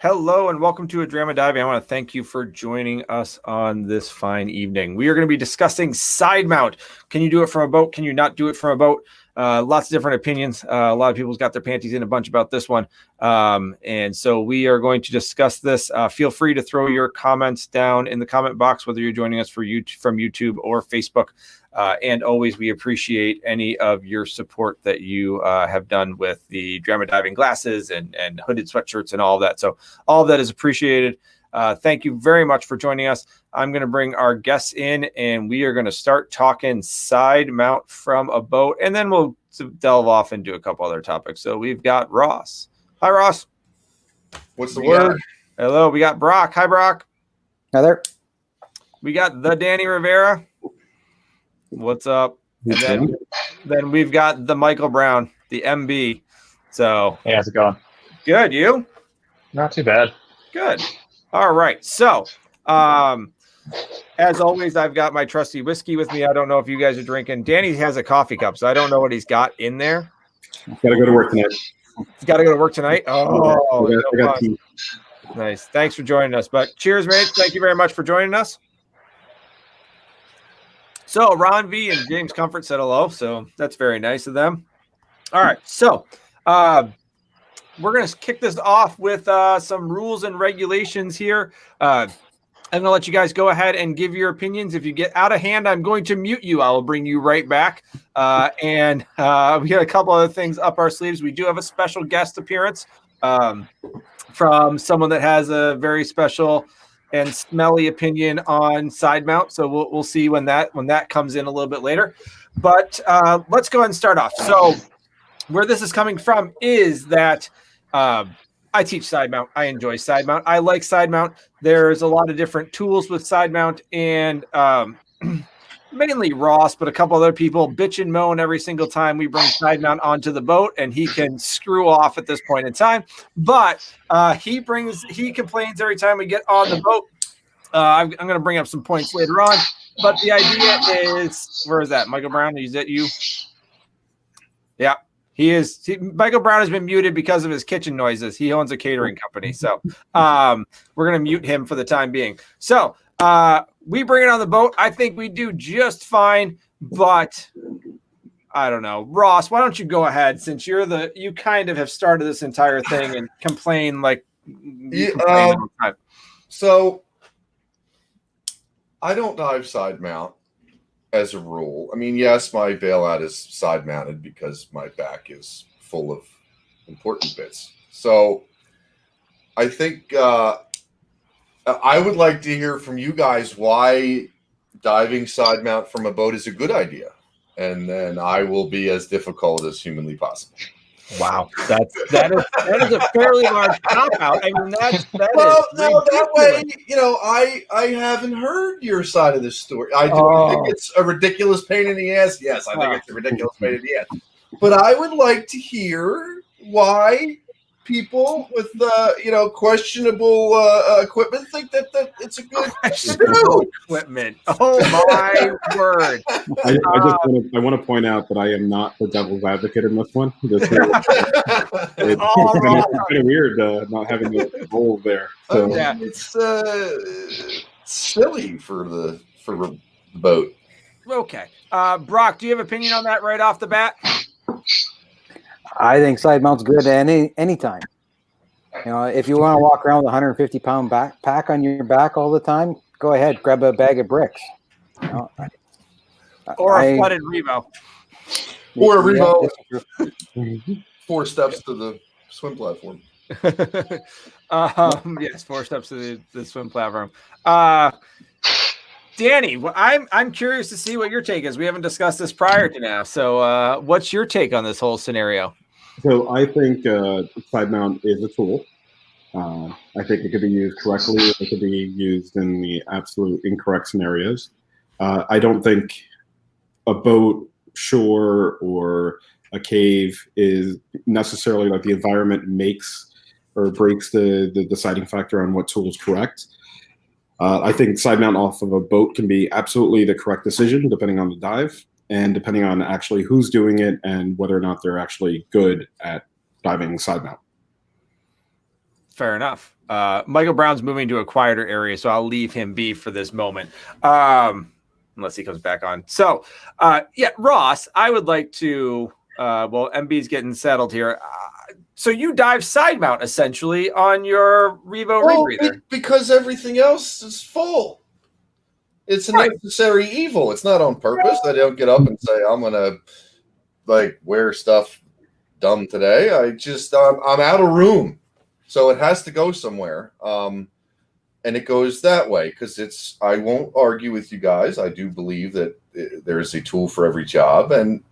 Hello and welcome to A Drama Diving. I want to thank you for joining us on this fine evening. We are going to be discussing side mount. Can you do it from a boat? Can you not do it from a boat? Lots of different opinions. A lot of people's got their panties in a bunch about this one. And so we are going to discuss this. Feel free to throw your comments down in the comment box, whether you're joining us from YouTube or Facebook. And always, we appreciate any of your support that you have done with the drama diving glasses and hooded sweatshirts and all of that. So all of that is appreciated. Thank you very much for joining us. I'm going to bring our guests in, and we are going to start talking side mount from a boat, and then we'll delve off into a couple other topics. So we've got Ross. Hi, Ross. What's the word? Hello. We got Brock. Hi, Brock. Hi there. We got the Danny Rivera. What's up? And then we've got the Michael Brown, the MB. So hey, how's it going? Good. You? Not too bad. Good. All right. So, as always, I've got my trusty whiskey with me. I don't know if you guys are drinking. Danny has a coffee cup, so I don't know what he's got in there. Got to go to work tonight. He's got to go to work tonight. Oh, I got tea. Nice. Thanks for joining us. But cheers, mate. Thank you very much for joining us. So Ron V and James Comfort said hello, so that's very nice of them. All right, so we're going to kick this off with some rules and regulations here. I'm going to let you guys go ahead and give your opinions. If you get out of hand, I'm going to mute you. I will bring you right back. And we got a couple other things up our sleeves. We do have a special guest appearance from someone that has a very special and smelly opinion on side mount. So we'll see when that comes in a little bit later. But let's go ahead and start off. So where this is coming from is that I teach side mount. I enjoy side mount. I like side mount. There's a lot of different tools with side mount, and mainly Ross, but a couple other people bitch and moan every single time we bring side mount onto the boat, and he can screw off at this point in time. But he complains every time we get on the boat. I'm going to bring up some points later on, but the idea is, where is that? Michael Brown, is that you? Yeah. Michael Brown has been muted because of his kitchen noises. He owns a catering company. So we're going to mute him for the time being. So we bring it on the boat. I think we do just fine, but I don't know. Ross, why don't you go ahead, since you kind of have started this entire thing and complain like all the time. So I don't dive side mount. As a rule, I mean, yes, my bailout is side mounted because my back is full of important bits. So I think I would like to hear from you guys why diving side mount from a boat is a good idea. And then I will be as difficult as humanly possible. Wow, that is a fairly large cop out. I mean, that way, I haven't heard your side of the story. I think it's a ridiculous pain in the ass. Yes, I think it's a ridiculous pain in the ass. But I would like to hear why people with questionable equipment think that it's a good equipment. Oh my word! I want to point out that I am not the devil's advocate in this one. It's kind of weird not having the role there. So. Yeah, it's silly for the boat. Okay, Brock, do you have an opinion on that right off the bat? I think side mount's good at any time. If you want to walk around with a 150-pound backpack on your back all the time, go ahead, grab a bag of bricks. Or a flooded Revo. Or a Revo. 4 steps to the swim platform. Yes, 4 steps to the swim platform. Danny, I'm curious to see what your take is. We haven't discussed this prior to now. So what's your take on this whole scenario? So I think side mount is a tool. I think it could be used correctly. It could be used in the absolute incorrect scenarios. I don't think a boat, shore, or a cave is necessarily like the environment makes or breaks the deciding factor on what tool is correct. I think side mount off of a boat can be absolutely the correct decision depending on the dive and depending on actually who's doing it and whether or not they're actually good at diving side mount. Fair enough. Michael Brown's moving to a quieter area, so I'll leave him be for this moment. Unless he comes back on. So, Ross, I would like to, MB's getting settled here. So you dive side mount essentially on your Revo rebreather. Because everything else is full. It's a necessary evil. It's not on purpose. I don't get up and say, I'm going to wear stuff dumb today. I'm out of room. So it has to go somewhere. And it goes that way because I won't argue with you guys. I do believe that there's a tool for every job, and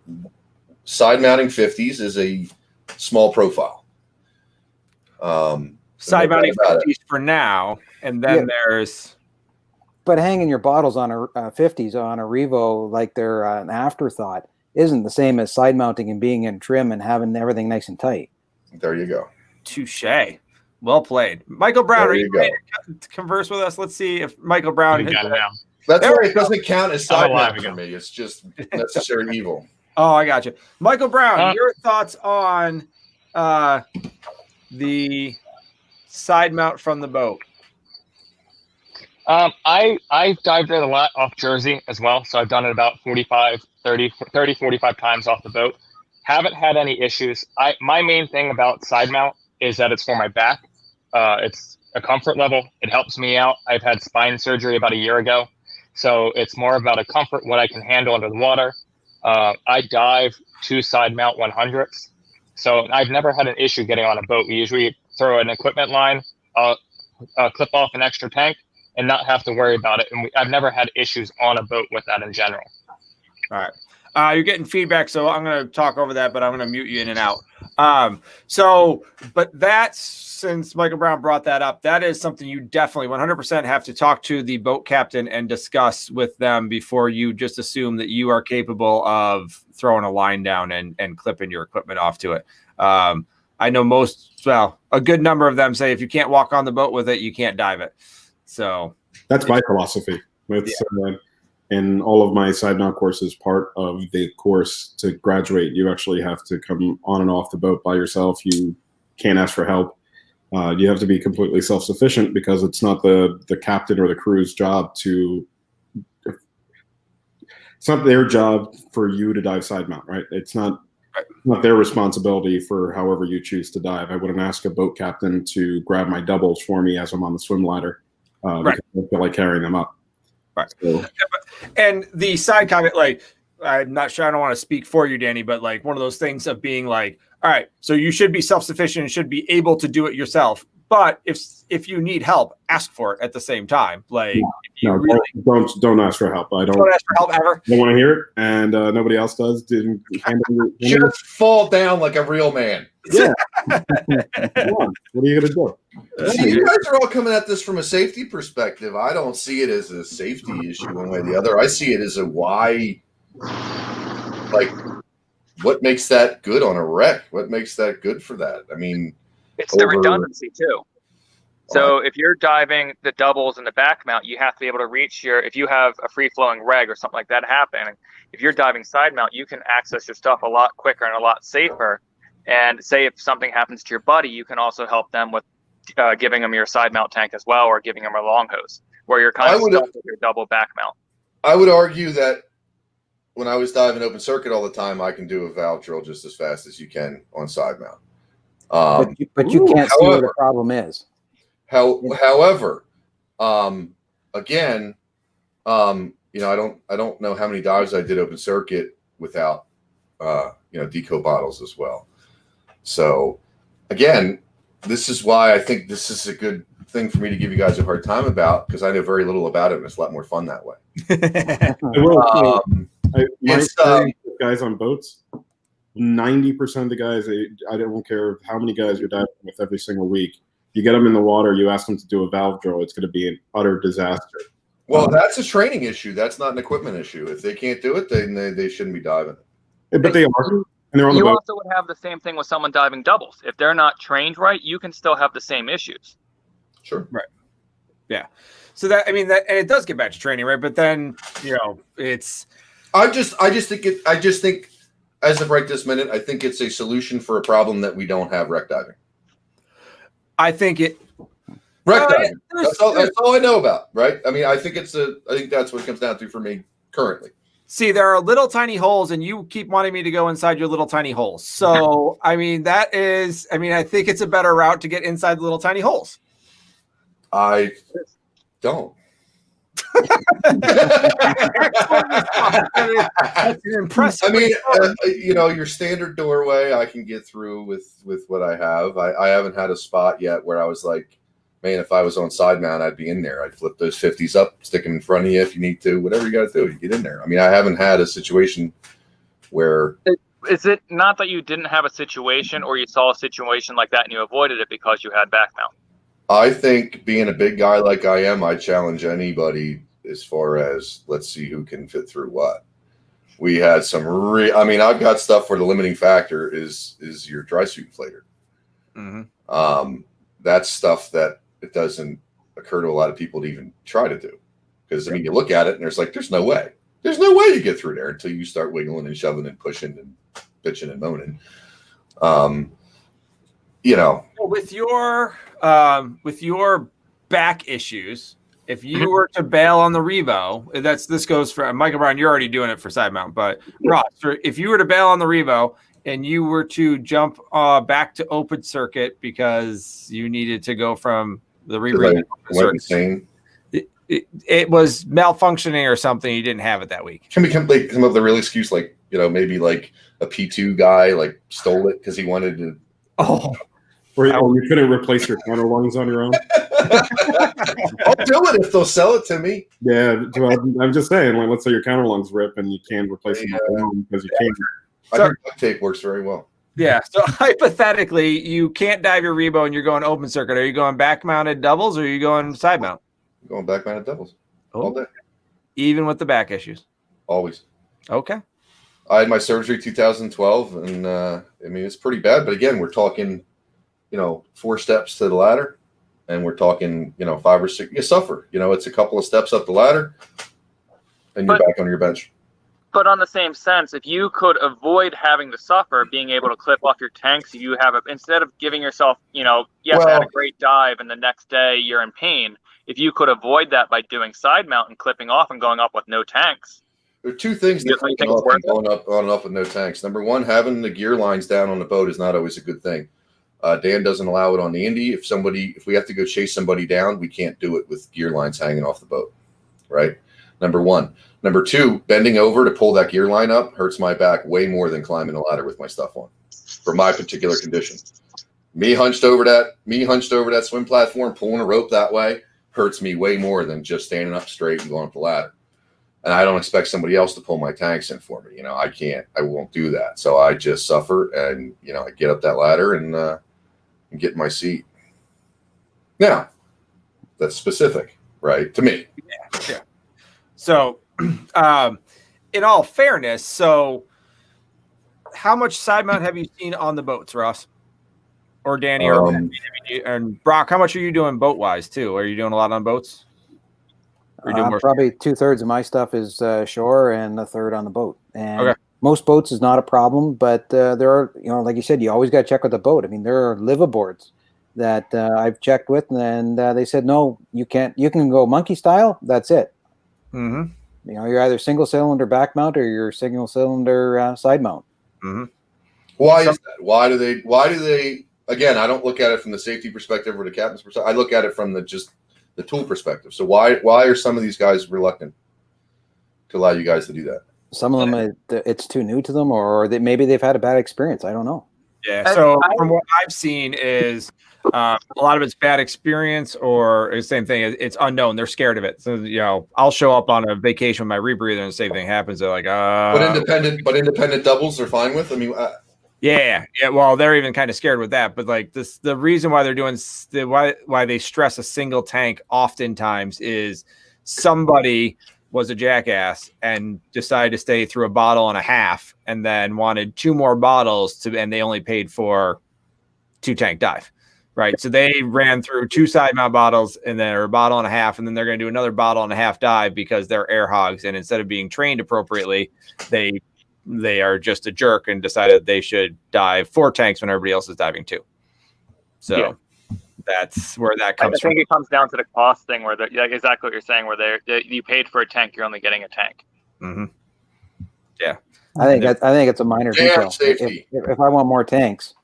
side mounting 50s is a small profile. Side mounting 50s for now, and then there's. But hanging your bottles on a 50s on a Revo like they're an afterthought isn't the same as side mounting and being in trim and having everything nice and tight. There you go. Touche. Well played. Michael Brown, are you ready to converse with us? Let's see if Michael Brown got it now. That's why it doesn't count as side mount for me. It's just necessary evil. Oh, I got you. Michael Brown, your thoughts on the side mount from the boat? I dived it a lot off Jersey as well. So I've done it about 45 times off the boat. Haven't had any issues. My main thing about side mount is that it's for my back. It's a comfort level. It helps me out. I've had spine surgery about a year ago. So it's more about a comfort, what I can handle under the water. I dive 2 side mount 100s. So I've never had an issue getting on a boat. We usually throw an equipment line, clip off an extra tank, and not have to worry about it. And I've never had issues on a boat with that in general. All right. You're getting feedback, so I'm going to talk over that, but I'm going to mute you in and out. But that's, since Michael Brown brought that up, that is something you definitely 100% have to talk to the boat captain and discuss with them before you just assume that you are capable of throwing a line down and clipping your equipment off to it. I know a good number of them say if you can't walk on the boat with it, you can't dive it. So that's my philosophy. In all of my side mount courses, part of the course to graduate, you actually have to come on and off the boat by yourself. You can't ask for help. You have to be completely self-sufficient because it's not the captain or the crew's job it's not their job for you to dive side mount, right? It's not their responsibility for however you choose to dive. I wouldn't ask a boat captain to grab my doubles for me as I'm on the swim ladder because I feel like carrying them up. Right. So. And the side comment, I'm not sure, I don't want to speak for you, Danny, but one of those things of being all right, so you should be self-sufficient and should be able to do it yourself. But if you need help, ask for it at the same time. Don't ask for help. Don't ask for help ever. Don't want to hear it, and nobody else does. Just fall down like a real man. Yeah. Come on. What are you gonna do? See, you guys are all coming at this from a safety perspective. I don't see it as a safety issue one way or the other. I see it as a why. What makes that good on a wreck? What makes that good for that? I mean, it's the redundancy too. So if you're diving the doubles and the back mount, you have to be able to reach if you have a free flowing reg or something like that happening, if you're diving side mount, you can access your stuff a lot quicker and a lot safer. And say if something happens to your buddy, you can also help them with giving them your side mount tank as well, or giving them a long hose where you're kind of stuck with your double back mount. I would argue that when I was diving open circuit all the time, I can do a valve drill just as fast as you can on side mount. But you can't see what the problem is. However, again, I don't know how many dives I did open circuit without deco bottles as well. So again, this is why I think this is a good thing for me to give you guys a hard time about, because I know very little about it and it's a lot more fun that way. Guys on boats, 90% of the guys, I don't care how many guys you're diving with every single week, you get them in the water, you ask them to do a valve drill, it's going to be an utter disaster. Well, that's a training issue. That's not an equipment issue. If they can't do it, then they shouldn't be diving. But they are. And they're on the boat. You also would have the same thing with someone diving doubles. If they're not trained right, you can still have the same issues. Sure. Right. Yeah. So and it does get back to training, right? But then, it's. I just think as of right this minute, I think it's a solution for a problem that we don't have wreck diving. I think Wreck diving. That's all I know about, right? I mean, I think that's what it comes down to for me currently. See, there are little tiny holes, and you keep wanting me to go inside your little tiny holes. So, I mean, I think it's a better route to get inside the little tiny holes. I don't. That's impressive. I mean, your standard doorway I can get through with what I have. I haven't had a spot yet where I was like, man, if I was on Sidemount, I'd be in there. I'd flip those 50s up, stick them in front of you if you need to. Whatever you got to do, you get in there. I mean, I haven't had a situation where... Is it not that you didn't have a situation, or you saw a situation like that and you avoided it because you had back mount? I think being a big guy like I am, I challenge anybody as far as let's see who can fit through what. We had some I've got stuff where the limiting factor is your dry suit inflator. Mm-hmm. That's stuff that it doesn't occur to a lot of people to even try to do. Because, I mean, you look at it and there's no way. There's no way you get through there until you start wiggling and shoving and pushing and bitching and moaning. With your back issues, if you were to bail on the Revo, this goes for Michael Brown. You're already doing it for Sidemount, but Ross, if you were to bail on the Revo and you were to jump back to open circuit because you needed to go from the Revo, it was malfunctioning or something. You didn't have it that week. Can we come up with a real excuse, like maybe like a P2 guy like stole it because he wanted to. Oh. Or you couldn't replace your counter lungs on your own. I'll do it if they'll sell it to me. Yeah, well, I'm just saying, like, let's say your counter lungs rip and you can't replace them on your own because you can't. I think duct tape works very well. Yeah. So hypothetically, you can't dive your Revo and you're going open circuit. Are you going back mounted doubles or are you going side mount? I'm going back mounted doubles all day. Even with the back issues? Always. Okay. I had my surgery 2012, and I mean, it's pretty bad. But again, we're talking, 4 steps to the ladder, and we're talking, 5 or 6. You suffer. It's a couple of steps up the ladder, and you're back on your bench. But on the same sense, if you could avoid having to suffer, being able to clip off your tanks, you have instead of giving yourself, I had a great dive, and the next day you're in pain. If you could avoid that by doing side mount and clipping off and going up with no tanks. There are 2 things that going up on and off with no tanks. Number 1, having the gear lines down on the boat is not always a good thing. Dan doesn't allow it on the Indy. If we have to go chase somebody down, we can't do it with gear lines hanging off the boat, right? Number 1. Number 2, bending over to pull that gear line up hurts my back way more than climbing a ladder with my stuff on for my particular condition. Me hunched over that swim platform, pulling a rope that way hurts me way more than just standing up straight and going up the ladder. And I don't expect somebody else to pull my tanks in for me. I won't do that. So I just suffer and, I get up that ladder and get in my seat. Now, that's specific, right, to me. Yeah. So, in all fairness, how much side mount have you seen on the boats, Ross? Or Danny, and Brock, how much are you doing boat-wise, too? Are you doing a lot on boats? Probably 2/3 of my stuff is shore and 1/3 on the boat. And okay. Most boats is not a problem, but there are, like you said, you always got to check with the boat. I mean, there are liveaboards that I've checked with, and they said, no, you can't. You can go monkey style. That's it. Mm-hmm. You're either single cylinder back mount or you're single cylinder side mount. Mm-hmm. Why is that? Why do they? Again, I don't look at it from the safety perspective or the captain's perspective. I look at it from the tool perspective. So why are some of these guys reluctant to allow you guys to do that? Some of them, it's too new to them, or maybe they've had a bad experience. I don't know. Yeah. So from what I've seen is a lot of it's bad experience, or the same thing. It's unknown. They're scared of it. So I'll show up on a vacation with my rebreather, and the same thing happens. They're like, But independent doubles are fine with. I mean. Yeah. Well, they're even kind of scared with that. But like the reason why they're doing why they stress a single tank oftentimes is somebody was a jackass and decided to stay through a bottle and a half, and then wanted 2 more bottles and they only paid for 2 tank dive, right? So they ran through 2 side mount bottles and then a bottle and a half, and then they're going to do another bottle and a half dive because they're air hogs, and instead of being trained appropriately, they are just a jerk and decided they should dive 4 tanks when everybody else is diving 2. So, That's where that I comes from. think it comes down to the cost thing, where like exactly what you're saying, where you paid for a tank, you're only getting a tank. Mm-hmm. Yeah, I think it's a minor Dam detail. safety. If I want more tanks,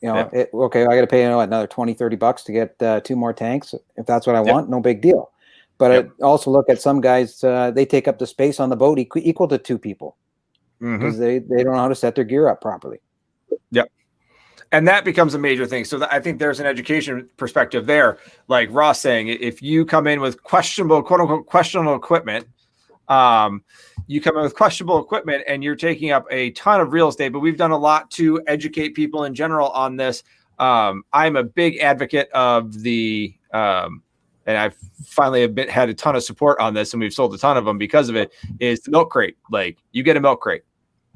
Yeah. okay, I got to pay another $20-$30 to get 2 more tanks. If that's what I want, no big deal. But I also look at some guys; they take up the space on the boat equal to 2 people because they don't know how to set their gear up properly. Yep. And that becomes a major thing. So I think there's an education perspective there. Like Ross saying, if you come in with questionable, quote unquote, questionable equipment, and you're taking up a ton of real estate, but we've done a lot to educate people in general on this. I'm a big advocate of the, and I've finally had a ton of support on this, and we've sold a ton of them because of it, is the milk crate. Like, you get a milk crate.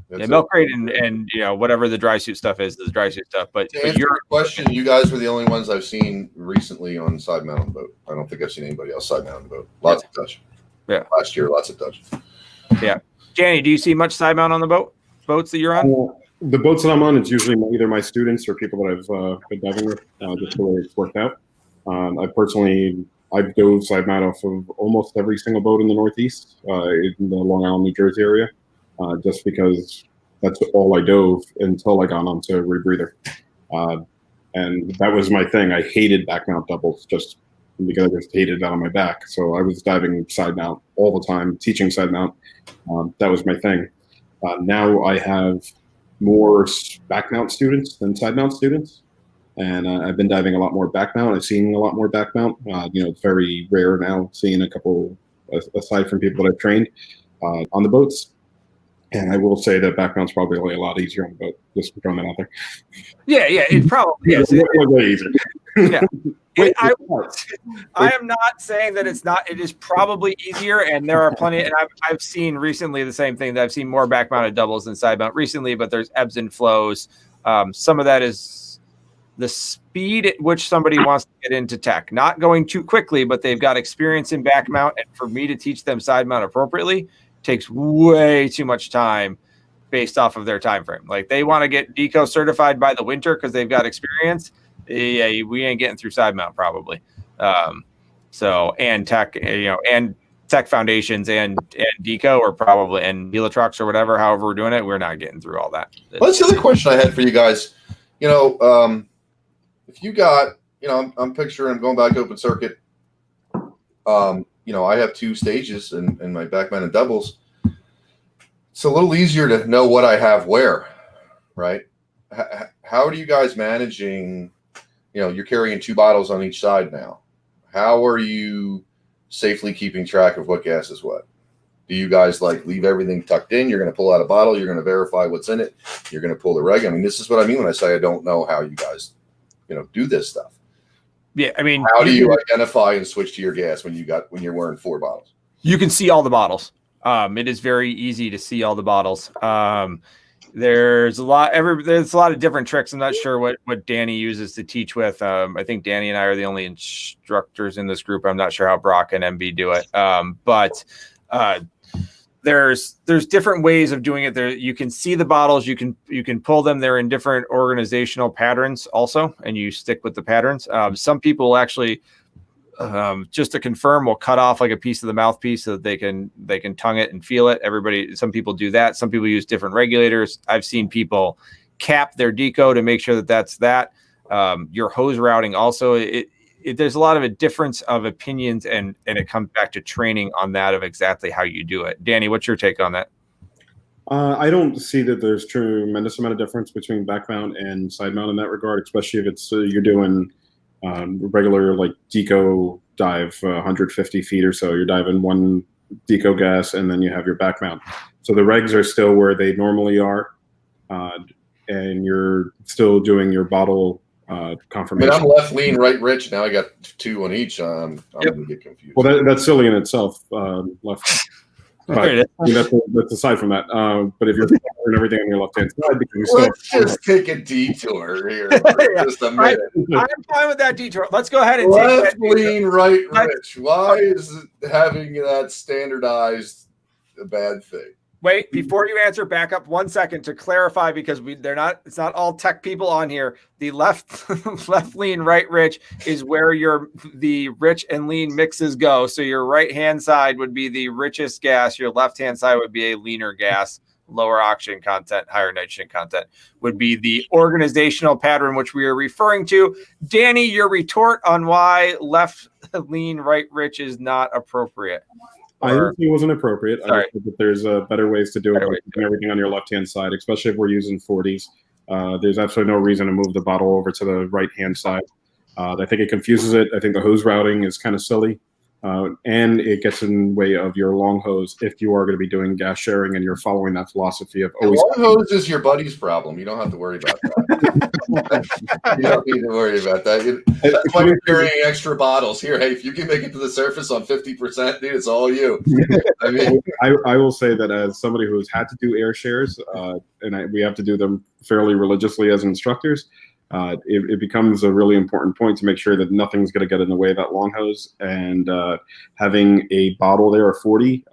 Milk crate and whatever the dry suit stuff is dry suit stuff. But to answer your question, you guys were the only ones I've seen recently on side mount on the boat. I don't think I've seen anybody else side mount on the boat. Lots of touch. Yeah. Last year, lots of touch. Yeah. Danny, do you see much side mount on the boats that you're on? The boats that I'm on, it's usually either my students or people that I've been diving with, just the way it's worked out. I've dove side mount off of almost every single boat in the Northeast, in the Long Island, New Jersey area. Just because that's all I dove until I got onto rebreather. And that was my thing. I hated back mount doubles just because I just hated that on my back. So I was diving side mount all the time, teaching side mount. That was my thing. Now I have more back mount students than side mount students. And I've been diving a lot more back mount. I've seen a lot more back mount. It's very rare now seeing a couple, aside from people that I've trained, on the boats. And I will say that back mount's probably a lot easier on the boat. Just throwing that out there. Yeah, it probably is. It's way easier. Yeah. I am not saying that it's not. It is probably easier, and there are plenty. And I've seen recently the same thing. That I've seen more back mounted doubles than side mount recently, but there's ebbs and flows. Some of that is the speed at which somebody wants to get into tech, not going too quickly, but they've got experience in back mount, and for me to teach them side mount appropriately takes way too much time based off of their time frame. Like, they want to get deco certified by the winter because they've got experience. Yeah, we ain't getting through side mount probably. And tech, and tech foundations and deco or probably and Helitrucks or whatever. However we're doing it, we're not getting through all that. Well, that's the other question I had for you guys. If you got, I'm picturing going back open circuit. I have 2 stages in my back mounted doubles. It's a little easier to know what I have where, right? How are you guys managing? You're carrying 2 bottles on each side now. How are you safely keeping track of what gas is what? Do you guys leave everything tucked in? You're going to pull out a bottle. You're going to verify what's in it. You're going to pull the reg. I mean, this is what I mean when I say I don't know how you guys, do this stuff. Yeah, I mean, how do you identify and switch to your gas when you're wearing 4 bottles? You can see all the bottles. It is very easy to see all the bottles. There's a lot of different tricks. I'm not sure what Danny uses to teach with. I think Danny and I are the only instructors in this group. I'm not sure how Brock and MB do it. But there's different ways of doing it. There, you can see the bottles. You can pull them. They're in different organizational patterns also, and you stick with the patterns. Some people will actually, just to confirm, will cut off a piece of the mouthpiece so that they can tongue it and feel it. Some people do that. Some people use different regulators. I've seen people cap their deco to make sure that that's that. Your hose routing also. There's a lot of a difference of opinions, and it comes back to training on that of exactly how you do it. Danny, what's your take on that? I don't see that there's tremendous amount of difference between back mount and side mount in that regard, especially if it's you're doing regular deco dive 150 feet or so. You're diving 1 deco gas, and then you have your back mount. So the regs are still where they normally are, and you're still doing your bottle confirmation. I'm left lean, right rich. Now I got 2 on each. I'm going to get confused. Well, that's silly in itself. Left. But, that's aside from that. But if you're doing everything on your left-hand side, let's just take a detour here for just a minute. I'm fine with that detour. Let's go ahead and left lean, right rich. Why is having that standardized a bad thing? Wait, before you answer, back up 1 second to clarify, because it's not all tech people on here. The left lean, right rich is where the rich and lean mixes go. So your right hand side would be the richest gas. Your left hand side would be a leaner gas, lower oxygen content, higher nitrogen content would be the organizational pattern, which we are referring to. Danny, your retort on why left lean, right rich is not appropriate. I didn't say it wasn't appropriate. Sorry. I just think that there's better ways to do it, Better way by keeping everything on your left-hand side, especially if we're using 40s. There's absolutely no reason to move the bottle over to the right-hand side. I think it confuses it. I think the hose routing is kind of silly. And it gets in the way of your long hose if you are going to be doing gas sharing and you're following that philosophy of always. Long hose is your buddy's problem. You don't have to worry about that. You don't need to worry about that. That's why you're carrying extra bottles. Here, hey, if you can make it to the surface on 50%, dude, it's all you. I mean, I will say that as somebody who's had to do air shares, and we have to do them fairly religiously as instructors, it becomes a really important point to make sure that nothing's going to get in the way of that long hose. And having a bottle there of 40,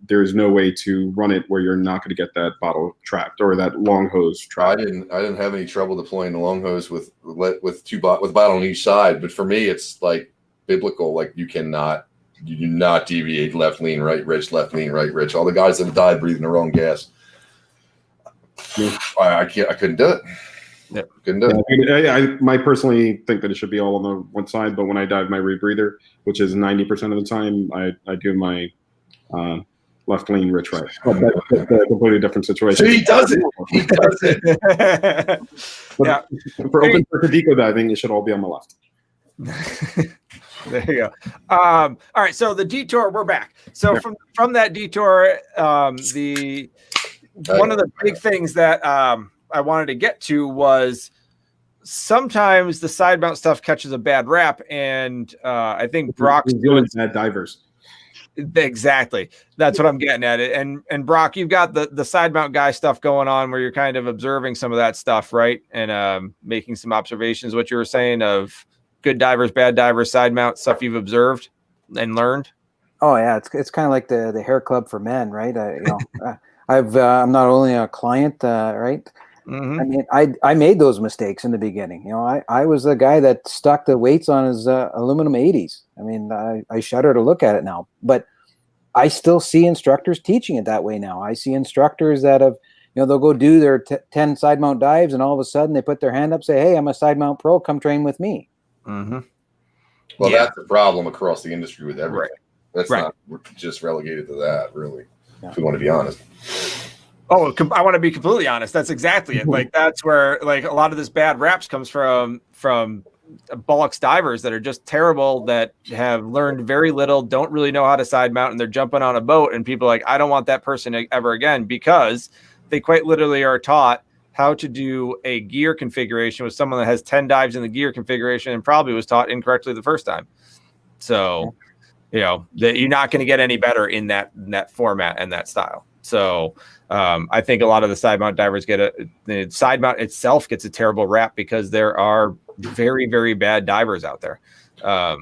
there's no way to run it where you're not going to get that bottle trapped or that long hose trapped. I didn't have any trouble deploying the long hose with bottle on each side. But for me, it's like biblical. Like you do not deviate left lean, right rich, left lean, right rich. All the guys that have died breathing their own gas. Yeah. I couldn't do it. Yep. Couldn't do it. I might personally think that it should be all on the one side, but when I dive my rebreather, which is 90% of the time, I do my left lean, rich right. That's a completely different situation. So he does it. He does it. Yeah. For open circuit deco diving, it should all be on the left. There you go. All right. So the detour, we're back. So from that detour, one of the big things that I wanted to get to was sometimes the side mount stuff catches a bad rap, and I think Brock's doing bad divers. Exactly. That's what I'm getting at it. And Brock, you've got the side mount guy stuff going on where you're kind of observing some of that stuff, right? And making some observations, what you were saying of good divers, bad divers, side mount stuff you've observed and learned. Oh yeah, it's kind of like the hair club for men, right? I'm not only a client, right? Mm-hmm. I mean, I made those mistakes in the beginning. You know, I was the guy that stuck the weights on his aluminum 80s. I mean, I shudder to look at it now, but I still see instructors teaching it that way now. I see instructors that have, they'll go do their 10 side mount dives, and all of a sudden they put their hand up, say, "Hey, I'm a side mount pro. Come train with me." Mm-hmm. Well, that's the problem across the industry with everything. Right. That's not just relegated to that, really, if we want to be honest. Oh, I want to be completely honest. That's exactly it. Like that's where like a lot of this bad raps comes from bullocks divers that are just terrible, that have learned very little, don't really know how to side mount, and they're jumping on a boat, and people are like, I don't want that person ever again, because they quite literally are taught how to do a gear configuration with someone that has 10 dives in the gear configuration and probably was taught incorrectly the first time. So, that you're not going to get any better in that format and that style. So I think a lot of the side mount divers the side mount itself gets a terrible rap because there are very, very bad divers out there. I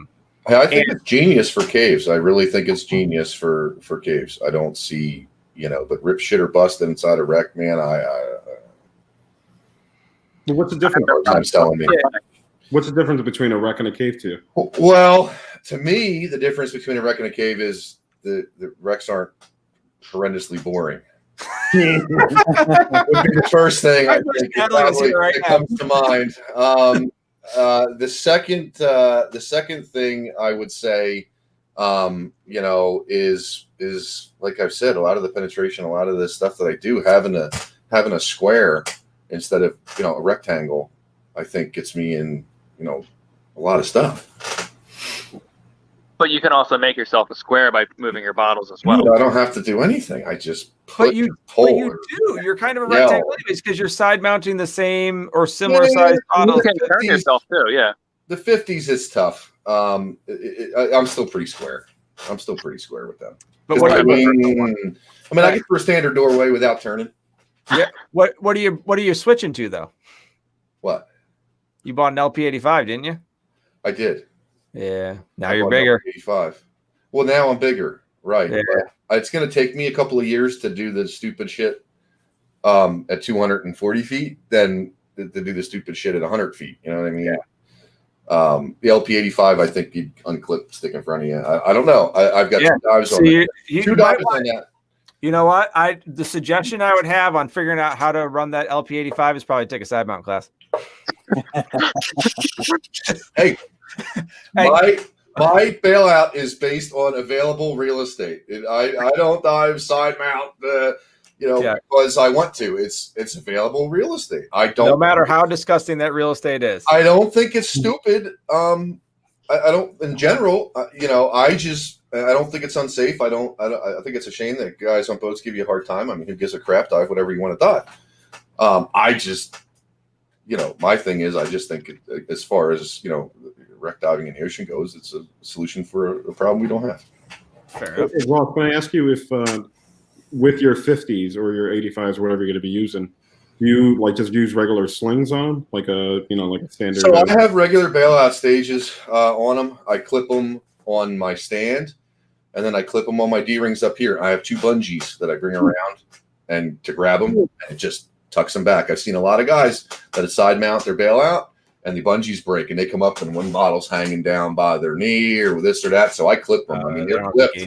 think it's genius for caves. I really think it's genius for caves. I don't see, but rip shit or bust inside a wreck, man. What's the difference? Time's telling me. What's the difference between a wreck and a cave to you? Well, to me, the difference between a wreck and a cave is the wrecks aren't horrendously boring. Would be the first thing I think that comes to mind. The second thing I would say, is like I've said, a lot of the penetration, a lot of the stuff that I do, having a square instead of a rectangle, I think gets me in a lot of stuff. But you can also make yourself a square by moving your bottles as well. I don't have to do anything. I just But you do. You're kind of a rectangle anyways, because you're side mounting the same or similar size bottles. You can turn yourself too, yeah. The 50s is tough. I'm still pretty square. I'm still pretty square with them. But what I mean, I get through a standard doorway without turning. Yeah. What are you switching to though? What? You bought an LP85, didn't you? I did. Yeah. Now you're bigger. 85. Well, now I'm bigger. Right. Yeah. But it's going to take me a couple of years to do the stupid shit at 240 feet than to do the stupid shit at 100 feet. You know what I mean? Yeah. The LP85, I think you'd unclip, stick in front of you. I don't know. I've got 2 dives on that. Two dives on that. You know what? The suggestion I would have on figuring out how to run that LP85 is probably take a side mount class. Hey, my bailout is based on available real estate. I don't dive side mount, because I want to. It's available real estate. I don't. No matter how disgusting that real estate is. I don't think it's stupid. I don't. In general, I don't think it's unsafe. I think it's a shame that guys on boats give you a hard time. I mean, who gives a crap? Dive whatever you want to dive. My thing is, I just think as far as wreck diving in the ocean goes, it's a solution for a problem we don't have. Fair enough. Ross, can I ask you if with your 50s or your 85s or whatever you're going to be using, do you just use regular slings on like a standard? So I have regular bailout stages on them. I clip them on my stand, and then I clip them on my D-rings up here. I have 2 bungees that I bring around and to grab them, and it just tucks them back. I've seen a lot of guys that side mount their bailout, and the bungees break, and they come up and one bottle's hanging down by their knee or this or that. So I clip them. They're clipped,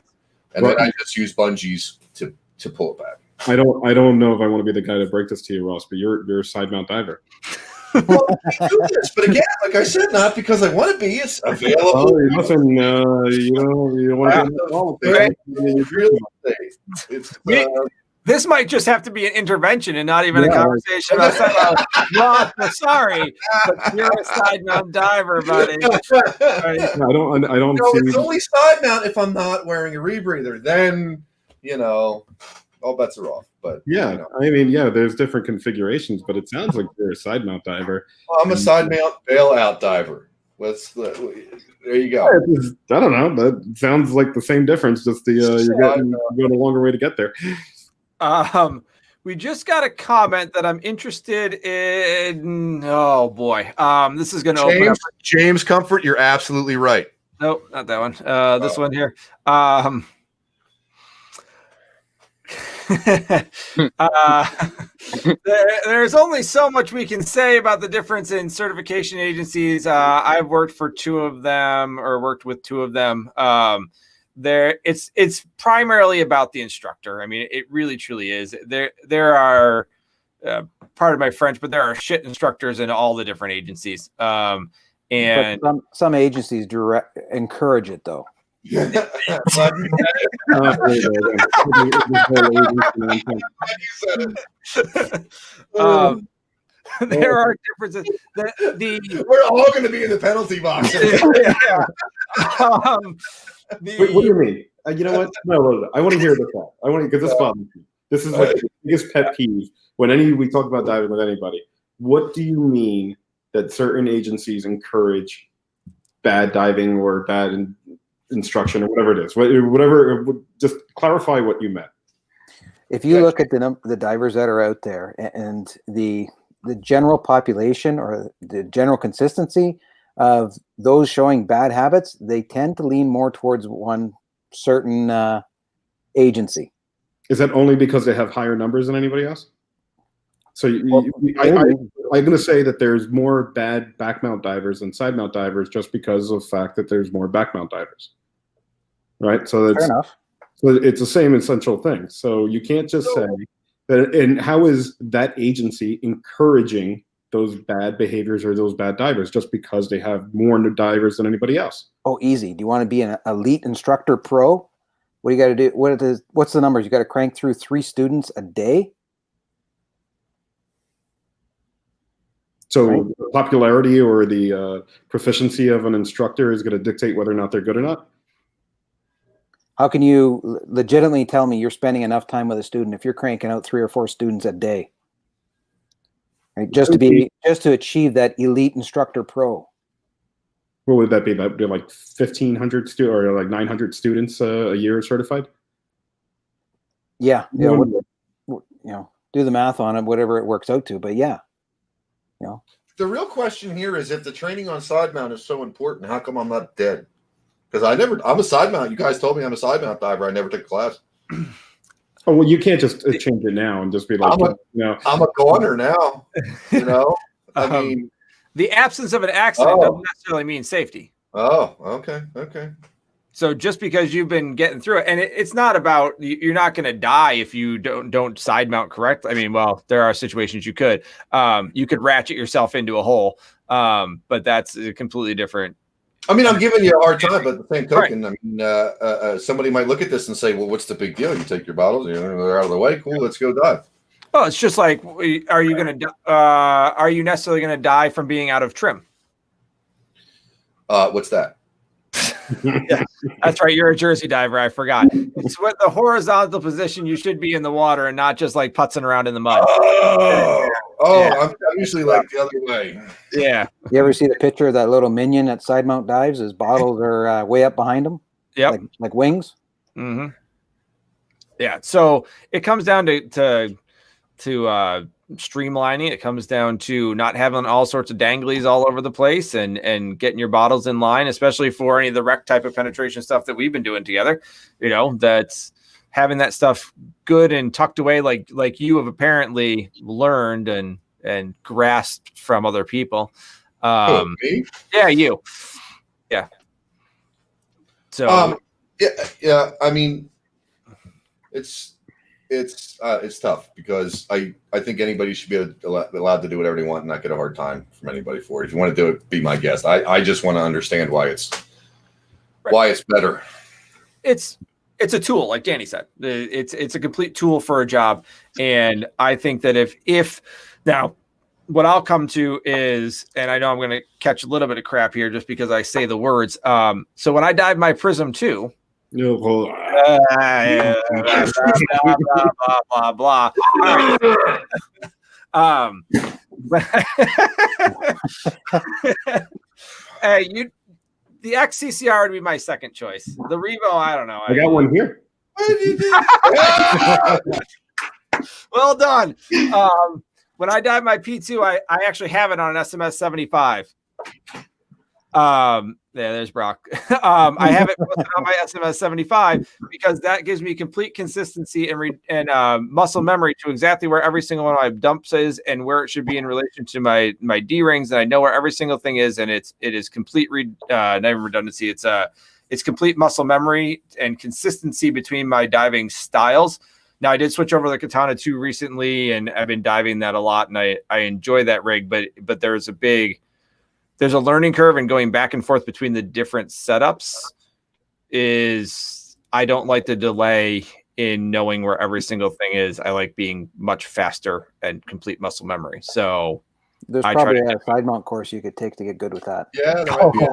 and then I just use bungees to pull it back. I don't know if I want to be the guy to break this to you, Ross, but you're a side mount diver. Well, I do this, but again, like I said, not because I want to be. It's available. Listen, you want to This might just have to be an intervention and not even a conversation about Ross, I'm sorry, but you're a side mount diver, buddy. I don't see. It's only side mount if I'm not wearing a rebreather. Then all bets are off. But there's different configurations, but it sounds like you're a side mount diver. Well, I'm a side mount bailout diver. There you go. I don't know. That sounds like the same difference. Just you're going a longer way to get there. We just got a comment that I'm interested in. Oh boy. This is going to open up. James Comfort, you're absolutely right. Nope, not that one. This one here. There's only so much we can say about the difference in certification agencies. I've worked for 2 of them, or worked with 2 of them. It's primarily about the instructor. I mean, it really truly is. There are pardon my French, but there are shit instructors in all the different agencies. And some agencies encourage it though. There are differences. We're all going to be in the penalty box. Wait, what do you mean? You know what? No, I want to hear this all. I want to, because this bothers me. This is like the biggest pet peeve when we talk about diving with anybody. What do you mean that certain agencies encourage bad diving or bad instruction or whatever it is? Whatever. Just clarify what you meant. If you look at the divers that are out there and the general population or the general consistency of those showing bad habits, they tend to lean more towards one certain agency. Is that only because they have higher numbers than anybody else? So I'm going to say that there's more bad back mount divers than side mount divers just because of the fact that there's more back mount divers. Right? So that's fair enough. So it's the same essential thing. So you can't just say that. And how is that agency encouraging those bad behaviors or those bad divers just because they have more divers than anybody else? Oh, easy. Do you want to be an elite instructor pro? What do you got to do? What's the numbers? You got to crank through 3 students a day. So the popularity or the proficiency of an instructor is going to dictate whether or not they're good or not? How can you legitimately tell me you're spending enough time with a student if you're cranking out 3 or 4 students a day? Right? Just to achieve that elite instructor pro. What would that be? About like 1,500 students or like 900 students a year certified? Yeah. Do the math on it, whatever it works out to. But yeah. The real question here is, if the training on side mount is so important, how come I'm not dead? Because I'm a side mount. You guys told me I'm a side mount diver. I never took a class. Oh, well, you can't just change it now and just be like, I'm a goner now. You know, I mean, the absence of an accident doesn't necessarily mean safety. Oh, okay. So just because you've been getting through it, and it's not about, you're not going to die if you don't side mount correctly. I mean, well, there are situations you could ratchet yourself into a hole, but that's a completely different. I mean, I'm giving you a hard time, but at the same token, right. I mean, somebody might look at this and say, well, what's the big deal? You take your bottles, they're out of the way. Cool. Let's go dive. Well, it's just like, are you necessarily going to die from being out of trim? What's that? Yeah, that's right. You're a Jersey diver. I forgot. It's what the horizontal position you should be in the water and not just like putzing around in the mud. Yeah. I'm usually like the other way. Yeah. You ever see the picture of that little minion at Sidemount dives? His bottles are way up behind him. Yep. Like wings. Mm-hmm. Yeah. So it comes down to streamlining. It comes down to not having all sorts of danglies all over the place and getting your bottles in line, especially for any of the rec type of penetration stuff that we've been doing together. That's having that stuff good and tucked away, like you have apparently learned and grasped from other people. Me? Yeah, you. Yeah. So yeah. I mean, it's tough because I think anybody should be allowed to do whatever they want and not get a hard time from anybody for it. If you want to do it, be my guest. I just want to understand why it's better. It's a tool, like Danny said. It's a complete tool for a job, and I think that if now what I'll come to is, and I know I'm going to catch a little bit of crap here just because I say the words. So when I dive my Prism 2. Blah, blah, blah. Hey, the XCCR would be my second choice. The Revo, I don't know. I got one here. Well done. When I dive my P2, I actually have it on an SMS 75. There's Brock. I have it posted on my SMS 75 because that gives me complete consistency and muscle memory to exactly where every single one of my dumps is and where it should be in relation to my D rings, and I know where every single thing is, and it is complete not even redundancy. It's complete muscle memory and consistency between my diving styles. Now I did switch over to the Katana 2 recently, and I've been diving that a lot, and I enjoy that rig, but there's a learning curve, and going back and forth between the different setups I don't like the delay in knowing where every single thing is. I like being much faster and complete muscle memory. So there's probably a side mount course you could take to get good with that. Yeah, there might be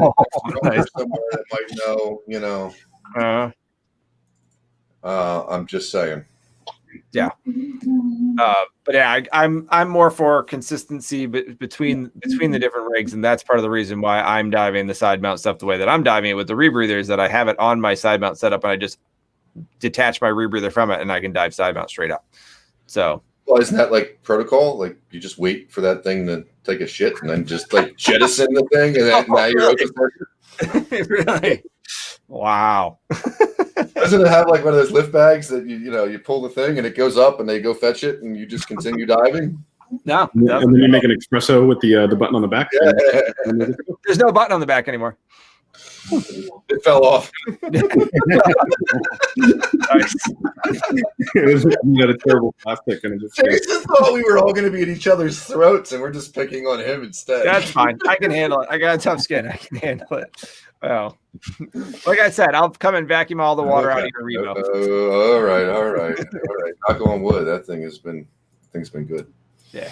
nice. Somewhere that might know, I'm just saying. Yeah. But yeah, I'm more for consistency between the different rigs, and that's part of the reason why I'm diving the side mount stuff the way that I'm diving it with the rebreather, is that I have it on my side mount setup and I just detach my rebreather from it and I can dive side mount straight up. So well, isn't that like protocol? Like you just wait for that thing to take a shit and then just like jettison the thing and then now you're open. Really? Wow. Doesn't it have like one of those lift bags that you pull the thing and it goes up and they go fetch it and you just continue diving? No. And then you make an espresso with the button on the back. Yeah. There's no button on the back anymore. It fell off. It was a terrible plastic, and it just. Jason thought we were all going to be at each other's throats, and we're just picking on him instead. That's fine. I can handle it. I got a tough skin. I can handle it. Well, like I said, I'll come and vacuum all the water out of your Revo. All right. Knock on wood. That thing's been good. Yeah.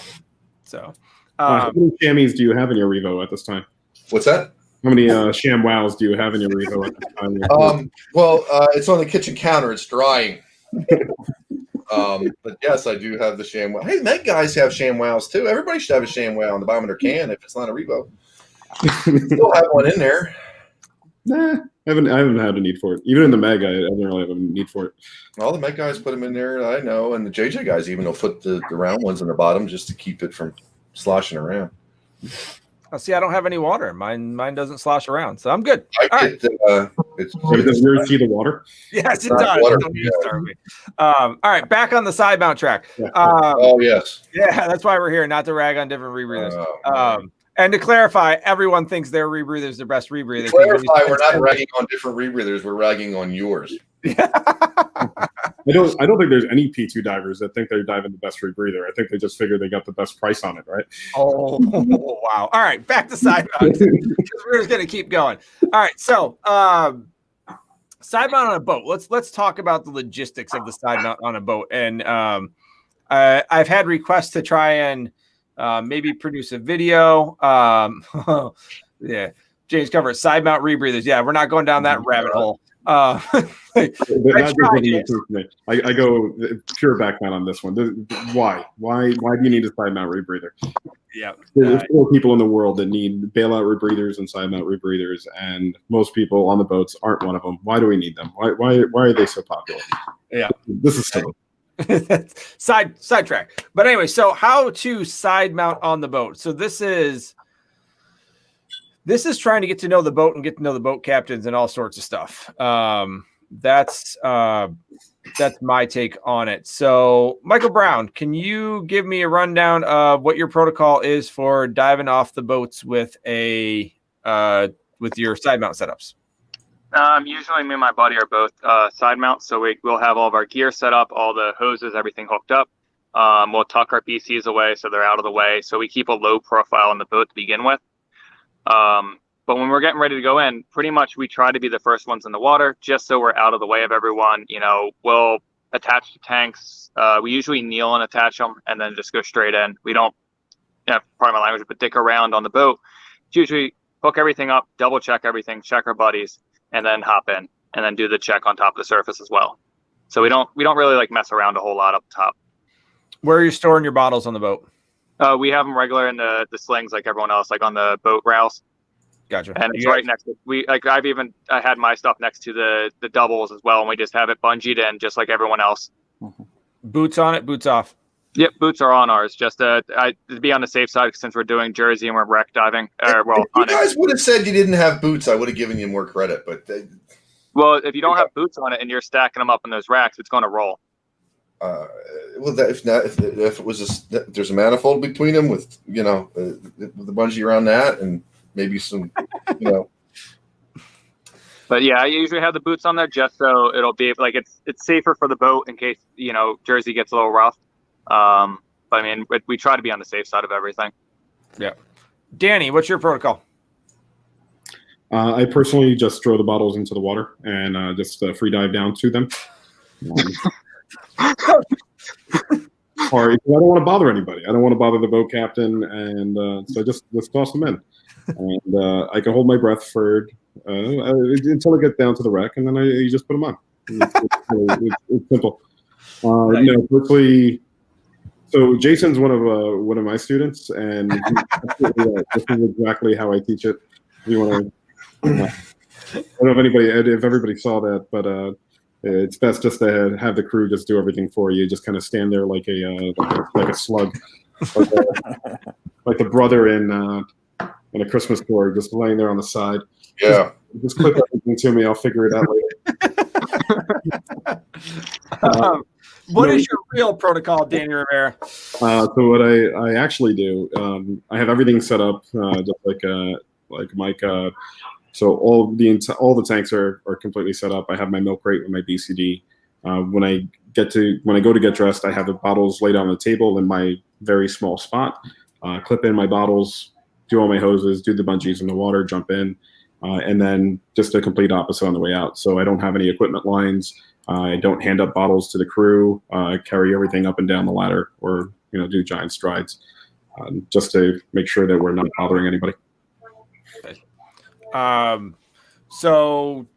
So, how many chamois do you have in your Revo at this time? What's that? How many ShamWows do you have in your Revo at this time? Well, it's on the kitchen counter. It's drying. But yes, I do have the ShamWow. Hey, Meg guys have ShamWows too. Everybody should have a ShamWow on the bottom of their can if it's not a Revo. Still have one in there. Nah, I haven't had a need for it. Even in the Meg, I don't really have a need for it. All the Meg guys put them in there. I know, and the JJ guys even will put the round ones in the bottom just to keep it from sloshing around. Oh, see, I don't have any water. Mine doesn't slosh around, so I'm good. I get it's Does yours see the water? Yes, it Not does. water, Don't you start me. All right, back on the side mount track. Yeah. oh yes. Yeah, that's why we're here, not to rag on different rebreathers. Oh, And to clarify, everything thinks their rebreather is the best rebreather. to clarify, we're not ragging on different rebreathers. We're ragging on yours. I don't think there's any P2 divers that think they're diving the best rebreather. I think they just figure they got the best price on it, right? Oh, wow. All right, back to side mount. We're just going to keep going. All right, so side mount on a boat. Let's talk about the logistics of the side mount on a boat. And I've had requests to try and maybe produce a video. Yeah, James Comfort, side mount rebreathers. Yeah, we're not going down that rabbit hole. I go pure background on this one. Why do you need a side mount rebreather? Yeah, there's 4 people in the world that need bailout rebreathers and side mount rebreathers, and most people on the boats aren't one of them. Why do we need them? Why are they so popular? Yeah, this is silly. Sidetrack. But anyway, so how to side mount on the boat. So this is trying to get to know the boat and get to know the boat captains and all sorts of stuff. That's my take on it. So Michael Brown, can you give me a rundown of what your protocol is for diving off the boats with with your side mount setups? Usually me and my buddy are both side mounts, so we'll have all of our gear set up, all the hoses, everything hooked up. We'll tuck our BCs away so they're out of the way. So we keep a low profile on the boat to begin with. But when we're getting ready to go in, pretty much we try to be the first ones in the water, just so we're out of the way of everyone. You know, we'll attach the tanks. We usually kneel and attach them, and then just go straight in. We don't, pardon my language, but dick around on the boat. Usually hook everything up, double check everything, check our buddies, and then hop in, and then do the check on top of the surface as well. So we don't really like mess around a whole lot up top. Where are you storing your bottles on the boat? We have them regular in the slings like everyone else, like on the boat rails. Gotcha. And it's right next to I had my stuff next to the doubles as well, and we just have it bungeed in just like everyone else. Boots on it, boots off. Yep, boots are on ours. Just to be on the safe side since we're doing Jersey and we're wreck diving. If you guys would have said you didn't have boots, I would have given you more credit. But well, if you don't have boots on it and you're stacking them up in those racks, it's going to roll. Well, if it was there's a manifold between them with the bungee around that and maybe some But yeah, I usually have the boots on there just so it'll be like it's safer for the boat in case Jersey gets a little rough. But I mean, we try to be on the safe side of everything. Yeah, Danny, what's your protocol? I personally just throw the bottles into the water and just free dive down to them. Or I don't want to bother anybody. I don't want to bother the boat captain, and so I just toss them in, and I can hold my breath for until I get down to the wreck, and then you just put them on. It's simple. Personally, so Jason's one of my students, and this is exactly how I teach it. If you want to, I don't know if everybody saw that, but. It's best just to have the crew just do everything for you. Just kind of stand there like a slug, like the brother in A Christmas Story, just laying there on the side. Yeah. Just clip everything to me. I'll figure it out later. What is your real protocol, Danny Rivera? So what I actually do, I have everything set up just like Mike. So all the tanks are completely set up. I have my milk crate with my BCD. When I go to get dressed, I have the bottles laid on the table in my very small spot. Clip in my bottles, do all my hoses, do the bungees in the water, jump in, and then just the complete opposite on the way out. So I don't have any equipment lines. I don't hand up bottles to the crew. Carry everything up and down the ladder, or do giant strides, just to make sure that we're not bothering anybody. So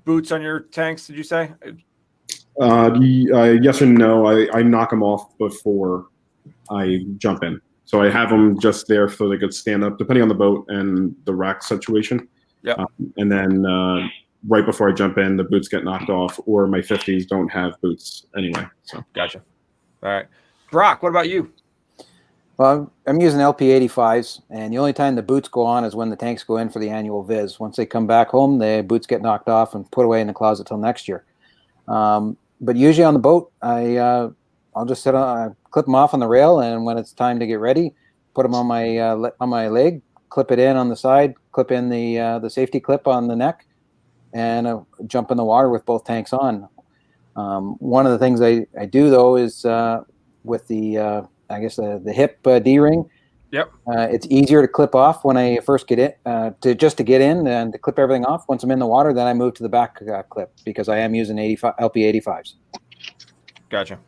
boots on your tanks, did you say? Yes and no. I knock them off before I jump in. So I have them just there so they could stand up, depending on the boat and the rack situation. Yeah. And then right before I jump in, the boots get knocked off, or my 50s don't have boots anyway. So gotcha. All right, Brock, what about you? Well, I'm using LP85s, and the only time the boots go on is when the tanks go in for the annual viz. Once they come back home, the boots get knocked off and put away in the closet till next year. But usually on the boat, I'll just clip them off on the rail, and when it's time to get ready, put them on my leg, clip it in on the side, clip in the safety clip on the neck, and jump in the water with both tanks on. One of the things I do though is with the I guess the hip D-ring. Yep. It's easier to clip off when I first get in, to get in and to clip everything off. Once I'm in the water, then I move to the back clip because I am using LP85s. Gotcha.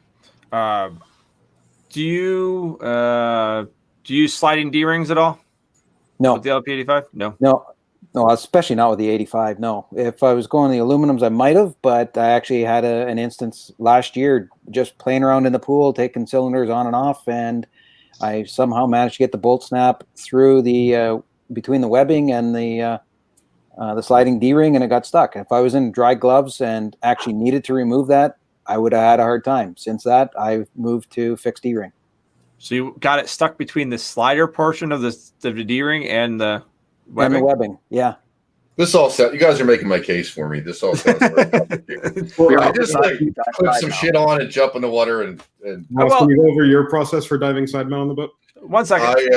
Do you use sliding D-rings at all? No. With the LP85? No. No, especially not with the 85. No. If I was going the aluminums, I might have, but I actually had an instance last year just playing around in the pool, taking cylinders on and off, and I somehow managed to get the bolt snap through the between the webbing and the sliding D-ring, and it got stuck. If I was in dry gloves and actually needed to remove that, I would have had a hard time. Since that, I've moved to fixed D-ring. So you got it stuck between the slider portion of the D-ring and the webbing? And the webbing, yeah. This all set. You guys are making my case for me. This all sounds very complicated. I just put some shit on and jump in the water and Ross, can you go over your process for diving side mount on the boat? 1 second.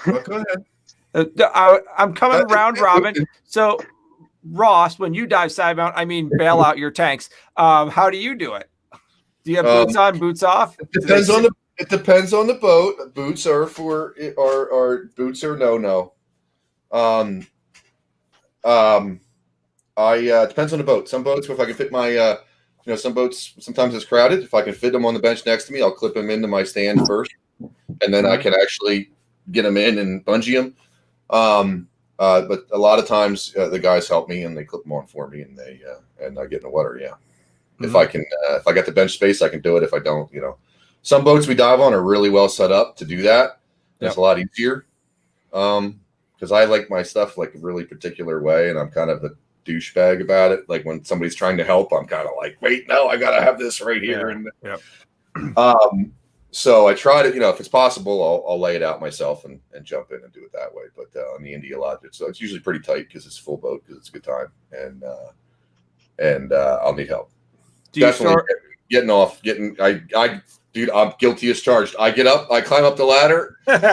Well, go ahead. I'm coming round robin. So Ross, when you dive side mount, I mean bail out your tanks. How do you do it? Do you have boots on, boots off? It depends on the boat. Boots are for boots are no. Depends on the boat. Some boats, if I can fit my some boats sometimes it's crowded. If I can fit them on the bench next to me, I'll clip them into my stand first, and then I can actually get them in and bungee them. But a lot of times the guys help me and they clip them on for me, and I get in the water. Yeah. Mm-hmm. If I got the bench space, I can do it. If I don't, some boats we dive on are really well set up to do that. It's a lot easier. Because I like my stuff like a really particular way, and I'm kind of a douchebag about it. Like when somebody's trying to help, I'm kind of like, wait, no, I gotta have this right here. So I try to, if it's possible, I'll lay it out myself and jump in and do it that way. But on the India lot, it's usually pretty tight because it's full boat because it's a good time, and I'll need help. Definitely Dude, I'm guilty as charged. I get up, I climb up the ladder. People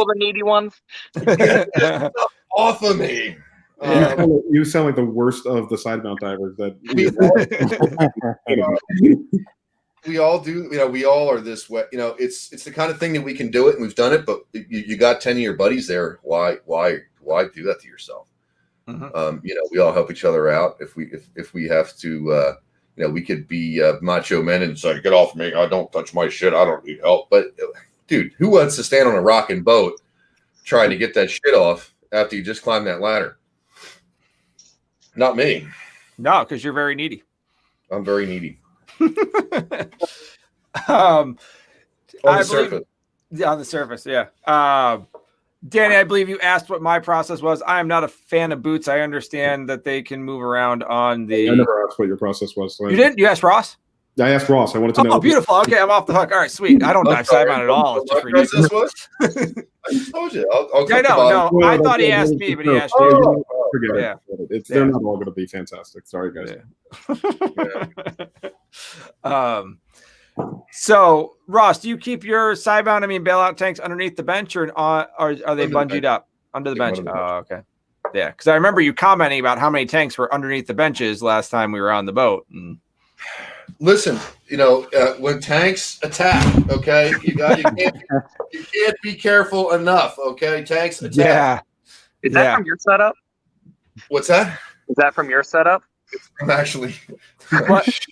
the needy ones. Off of me. You sound like the worst of the side mount divers. We all do. We all are this way. It's the kind of thing that we can do it, and we've done it. But you got 10 of your buddies there. Why do that to yourself? Mm-hmm. We all help each other out. If we have to. We could be macho men and say, get off me. I don't touch my shit. I don't need help. But, dude, who wants to stand on a rocking boat trying to get that shit off after you just climbed that ladder? Not me. No, because you're very needy. I'm very needy. On the surface. Yeah, on the surface, yeah. Danny, I believe you asked what my process was. I am not a fan of boots. I understand that they can move around on the. I never asked what your process was. So you didn't? You asked Ross? I asked Ross. I wanted to know. Oh, beautiful. Okay, I'm off the hook. All right, sweet. I don't dive side mount at all. It's just ridiculous. I told you. I'll I know. No, I thought he asked me, but he asked you. Forget it. They're not all going to be fantastic. Sorry, guys. Yeah. So, Ross, do you keep your side mount, bailout tanks underneath the bench, or are they bungeed up under the bench? Oh, okay. Yeah, because I remember you commenting about how many tanks were underneath the benches last time we were on the boat. Listen, when tanks attack, okay, you can't be careful enough, okay? Tanks attack. Yeah. Is that from your setup? What's that? Is that from your setup? I'm actually.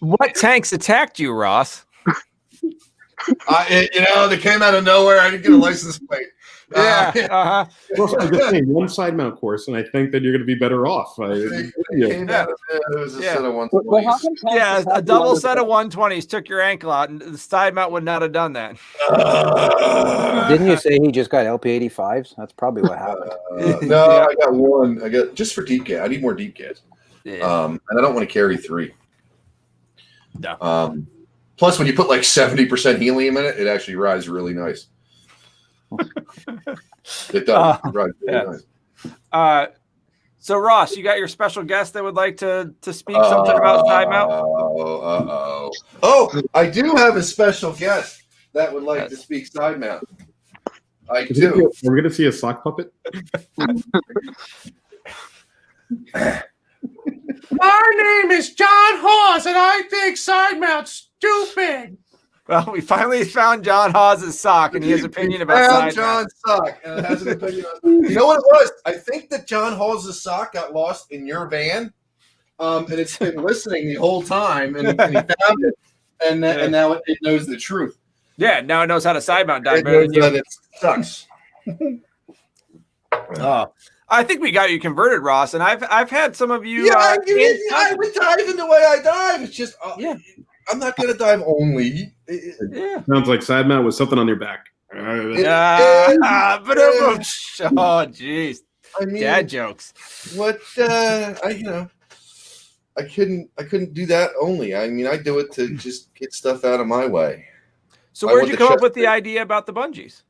What tanks attacked you, Ross? They came out of nowhere. I didn't get a license plate. Yeah. Well, I'm just saying, one side mount course, and I think that you're going to be better off. It was a set of 120s. Yeah, a double set of 120s took your ankle out, and the side mount would not have done that. Didn't you say he just got LP85s? That's probably what happened. No, yeah. I got one. I got just for deep gas. I need more deep gas. Yeah. And I don't want to carry 3. No. Plus, when you put like 70% helium in it, it actually rides really nice. It does. It rides really nice. So Ross, you got your special guest that would like to speak something about Sidemount? Oh, I do have a special guest that would like to speak Sidemount. I do. Are we going to see a sock puppet? My name is John Hawes, and I think Sidemount's stupid. Well, we finally found John Hawes' sock, and he has an opinion about Sidemount. John's sock, and has an opinion. You know what it was? I think that John Hawes' sock got lost in your van, and it's been listening the whole time, and he found it, and now it knows the truth. Yeah, now it knows how to Sidemount dive It better knows than you. that it sucks. I think we got you converted, Ross, and I've had some of you. Yeah, I would dive in the way I dive. It's just, I'm not going to dive only. Sounds like Sidemount with something on your back. Oh, jeez. I mean, dad jokes. What I couldn't do that only. I mean, I do it to just get stuff out of my way. So where'd you come up with the idea about the bungees?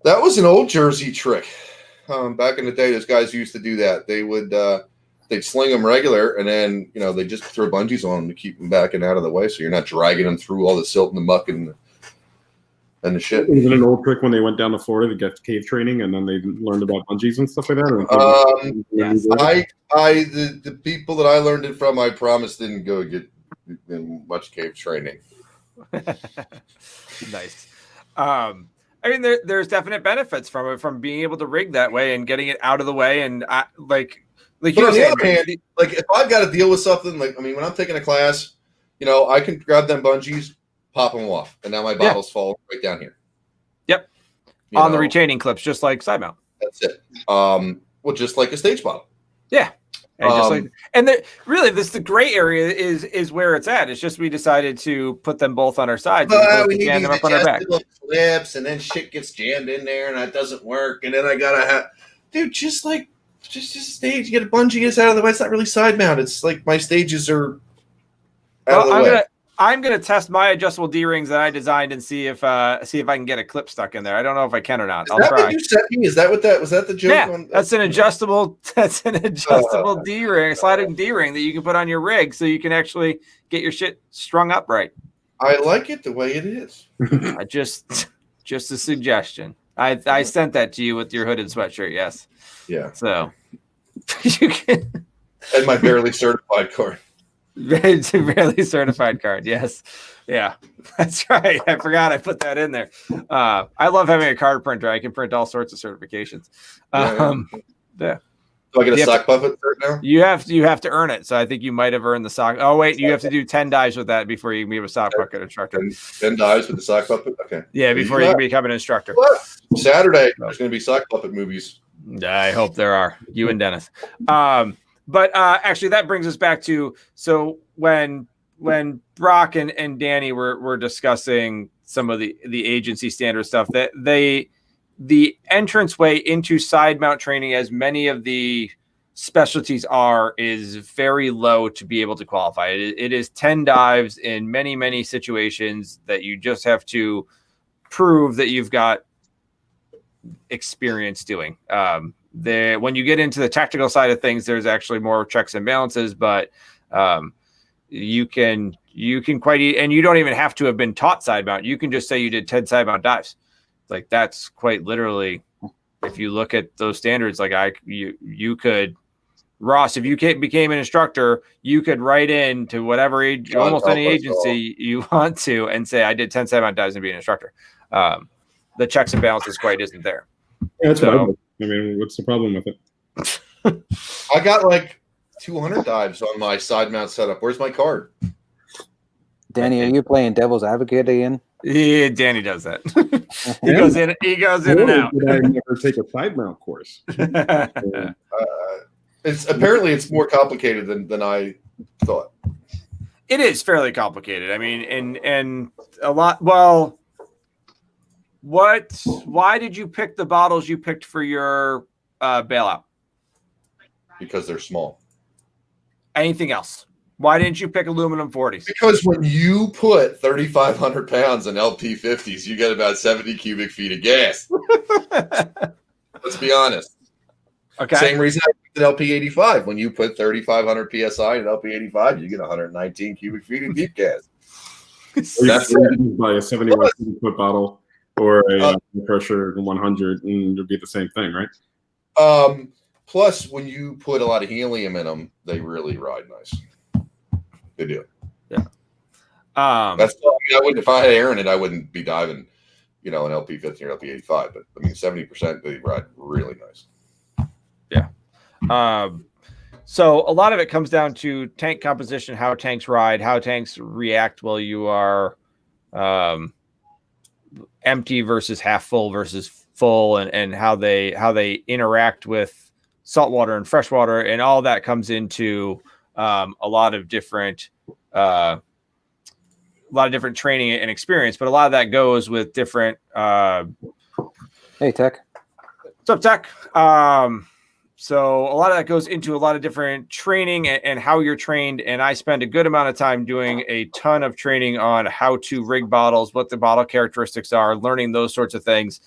That was an old Jersey trick. Back in the day, those guys used to do that. They would they'd sling them regular, and then they just throw bungees on them to keep them back and out of the way, so you're not dragging them through all the silt and the muck and the shit. Was it an old trick when they went down to Florida to get cave training, and then they learned about bungees and stuff like that? Yes. The people that I learned it from, I promise, didn't go get much cave training. Nice. I mean, there's definite benefits from it, from being able to rig that way and getting it out of the way, and like but on the other hand, like if I've got to deal with something, like when I'm taking a class, I can grab them bungees, pop them off, and now my bottles fall right down here. Yep, on the retaining clips, just like Sidemount. That's it. Well, just like a stage bottle. Yeah. And really, the gray area is where it's at. It's just we decided to put them both on our sides. We need them up on our back. Clips, and then shit gets jammed in there, and that doesn't work. And then I gotta have, dude, just stage. You get a bungee, it's out of the way. It's not really side mount. It's like my stages are out of the way. I'm gonna test my adjustable D rings that I designed and see if I can get a clip stuck in there. I don't know if I can or not. I'll try. What you sent me? Is that what that was? That the joke? Yeah, that's an adjustable. That's an adjustable D ring, sliding D ring that you can put on your rig, so you can actually get your shit strung up right. I like it the way it is. I just a suggestion. I sent that to you with your hooded sweatshirt. Yes. Yeah. So you can. And my barely certified card. Barely certified card. Yes. Yeah, that's right. I forgot I put that in there. I love having a card printer. I can print all sorts of certifications. Yeah. Do I get a sock puppet cert now? You have to earn it. So I think you might have earned the sock. Oh wait, you have to do 10 dives with that before you can be a sock puppet instructor. 10 dives with the sock puppet. Okay. Yeah, before you can become an instructor. What? Saturday there's going to be sock puppet movies. I hope there are. You and Dennis. But actually, that brings us back to when Brock and Danny were discussing some of the agency standard stuff, that the entranceway into side mount training, as many of the specialties is very low to be able to qualify. It is 10 dives in many situations that you just have to prove that you've got experience doing. When you get into the technical side of things, there's actually more checks and balances, but you can quite and you don't even have to have been taught side mount. You can just say you did 10 side mount dives. Like that's quite literally, if you look at those standards, like you could, Ross, if you became an instructor, you could write in to whatever almost any agency you want to and say, I did 10 side mount dives and be an instructor. The checks and balances quite isn't there. Yeah, that's what I mean, what's the problem with it? I got like 200 dives on my side mount setup. Where's my card? Danny, are you playing devil's advocate again? Yeah, Danny does that. He goes in and out. Did I never take a side mount course? It's more complicated than I thought. It is fairly complicated. I mean, and a lot. Well, why did you pick the bottles you picked for your bailout? Because they're small. Anything else? Why didn't you pick aluminum 40s? Because when you put 3,500 pounds in LP 50s, you get about 70 cubic feet of gas. Let's be honest. Okay. Same reason I picked an LP 85. When you put 3,500 psi in LP 85, you get 119 cubic feet of deep gas. That's by a 71 foot bottle or a pressure 100, and it'd be the same thing, right? Plus, when you put a lot of helium in them, they really ride nice. They do. Yeah. That's I wouldn't, if I had air in it, I wouldn't be diving, an LP 50 or LP 85. But I mean, 70% they ride really nice. Yeah. So a lot of it comes down to tank composition, how tanks ride, how tanks react while you are empty versus half full versus full, and how they interact with saltwater and freshwater, and all that comes into a lot of different training and experience. But a lot of that goes with different. Hey, Tech. What's up, Tech? So a lot of that goes into a lot of different training and how you're trained. And I spend a good amount of time doing a ton of training on how to rig bottles, what the bottle characteristics are, learning those sorts of things,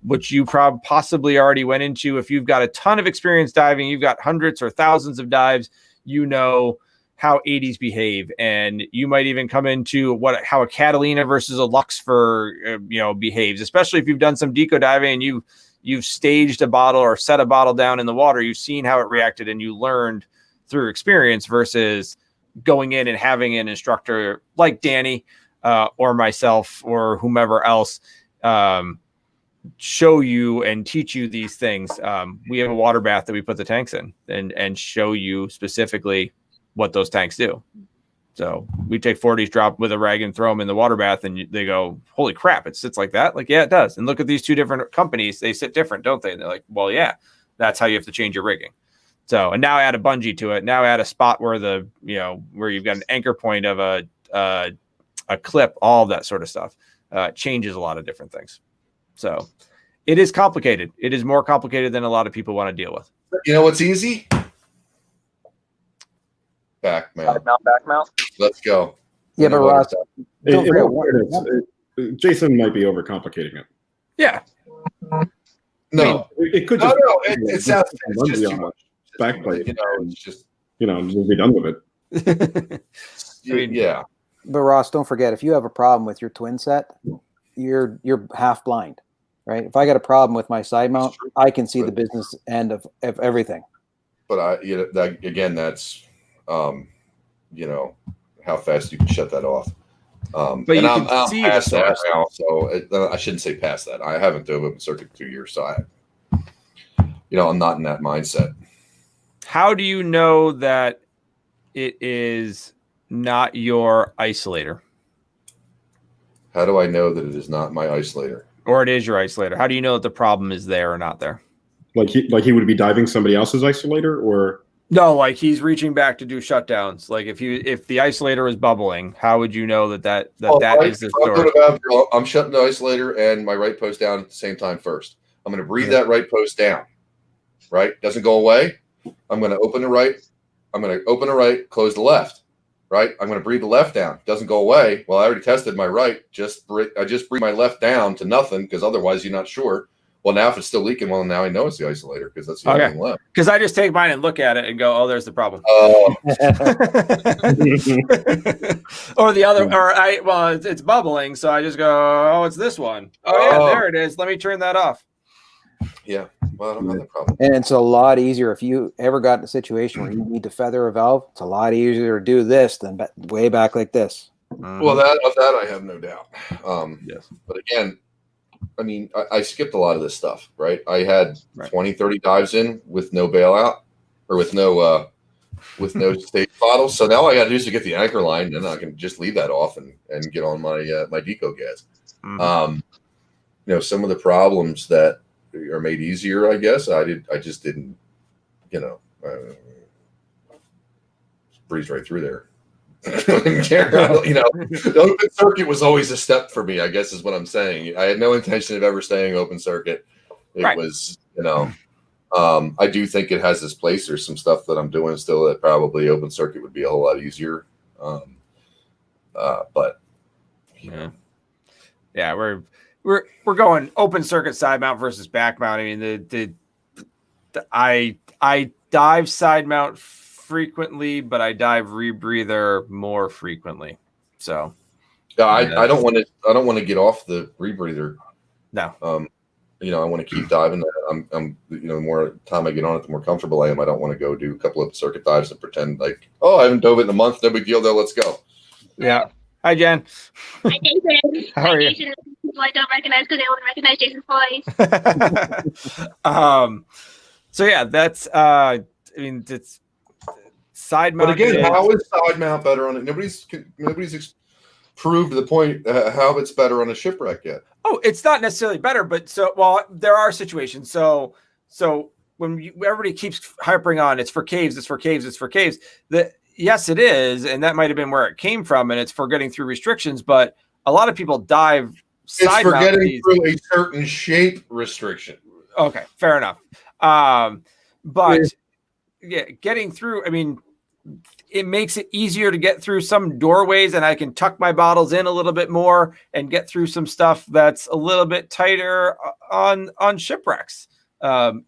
which you possibly already went into. If you've got a ton of experience diving, you've got hundreds or thousands of dives, you know how 80s behave. And you might even come into how a Catalina versus a Luxfer, behaves, especially if you've done some deco diving and you've staged a bottle or set a bottle down in the water. You've seen how it reacted and you learned through experience versus going in and having an instructor like Danny or myself or whomever else show you and teach you these things. We have a water bath that we put the tanks in and show you specifically what those tanks do. So we take 40s, drop with a rag and throw them in the water bath, and they go, holy crap, it sits like that? Like, yeah, it does. And look at these two different companies. They sit different, don't they? And they're like, well, yeah, that's how you have to change your rigging. So, and now add a bungee to it. Now add a spot where where you've got an anchor point of a clip, all of that sort of stuff. Changes a lot of different things. So it is complicated. It is more complicated than a lot of people want to deal with. You know what's easy? Back mount. Back mount. Let's go. Yeah, but Ross, don't forget, Jason might be overcomplicating it. Yeah. No, it could just. No. It sounds it's just too much. Backplate. It's just. Just be done with it. Yeah. But Ross, don't forget, if you have a problem with your twin set, you're half blind, right? If I got a problem with my side mount, I can see the business end of everything. But that's. How fast you can shut that off. But you I'm can see past the that source. now, so I shouldn't say past that. I haven't done open circuit in 2 years, so I'm not in that mindset. How do you know that it is not your isolator? How do I know that it is not my isolator? Or it is your isolator? How do you know that the problem is there or not there? Like he would be diving somebody else's isolator, or no, like he's reaching back to do shutdowns. Like if the isolator is bubbling, how would you know that is the story? I'm shutting the isolator and my right post down at the same time first. I'm going to breathe that right post down. Right? Doesn't go away. I'm going to open the right. I'm going to open the right, close the left. Right? I'm going to breathe the left down. Doesn't go away. Well, I already tested my right. I just breathe my left down to nothing because otherwise you're not sure. Well, now if it's still leaking, well, now I know it's the isolator because that's the only thing left. Because I just take mine and look at it and go, oh, there's the problem. Or the other, it's bubbling. So I just go, oh, it's this one. Oh, yeah, there it is. Let me turn that off. Yeah. Well, I don't have that problem. And it's a lot easier if you ever got in a situation where you need to feather a valve. It's a lot easier to do this than way back like this. Well, that I have no doubt. Yes. But again, I mean, I skipped a lot of this stuff, right? I had 20, 30 dives in with no bailout or with no stage bottles. So now all I got to do is to get the anchor line, and I can just leave that off and get on my my deco gas. Some of the problems that are made easier, I guess, I just didn't, breeze right through there. The open circuit was always a step for me, I guess is what I'm saying. I had no intention of ever staying open circuit. It was, I do think it has its place. There's some stuff that I'm doing still that probably open circuit would be a whole lot easier. But yeah, we're going open circuit side mount versus back mount. I mean, I dive side mount frequently, but I dive rebreather more frequently. So yeah, I don't want to get off the rebreather. No. I want to keep diving. I'm the more time I get on it, the more comfortable I am. I don't want to go do a couple of circuit dives and pretend like, oh, I haven't dove it in a month. No big deal though. Let's go. Yeah. Hi, Jen. Hi, Jason. How are you? Jason. People I don't recognize because they only recognize Jason's voice. So yeah, that's it's side mount. But again, how is side mount better on it? Nobody's proved the point how it's better on a shipwreck yet. Oh, it's not necessarily better, but there are situations. So when everybody keeps harping on it's for caves, it's for caves, it's for caves. Yes, it is, and that might have been where it came from, and it's for getting through restrictions. But a lot of people dive side it's for mount getting through a certain shape restriction. Okay, fair enough. But yeah, getting through. I mean, it makes it easier to get through some doorways, and I can tuck my bottles in a little bit more and get through some stuff that's a little bit tighter on shipwrecks.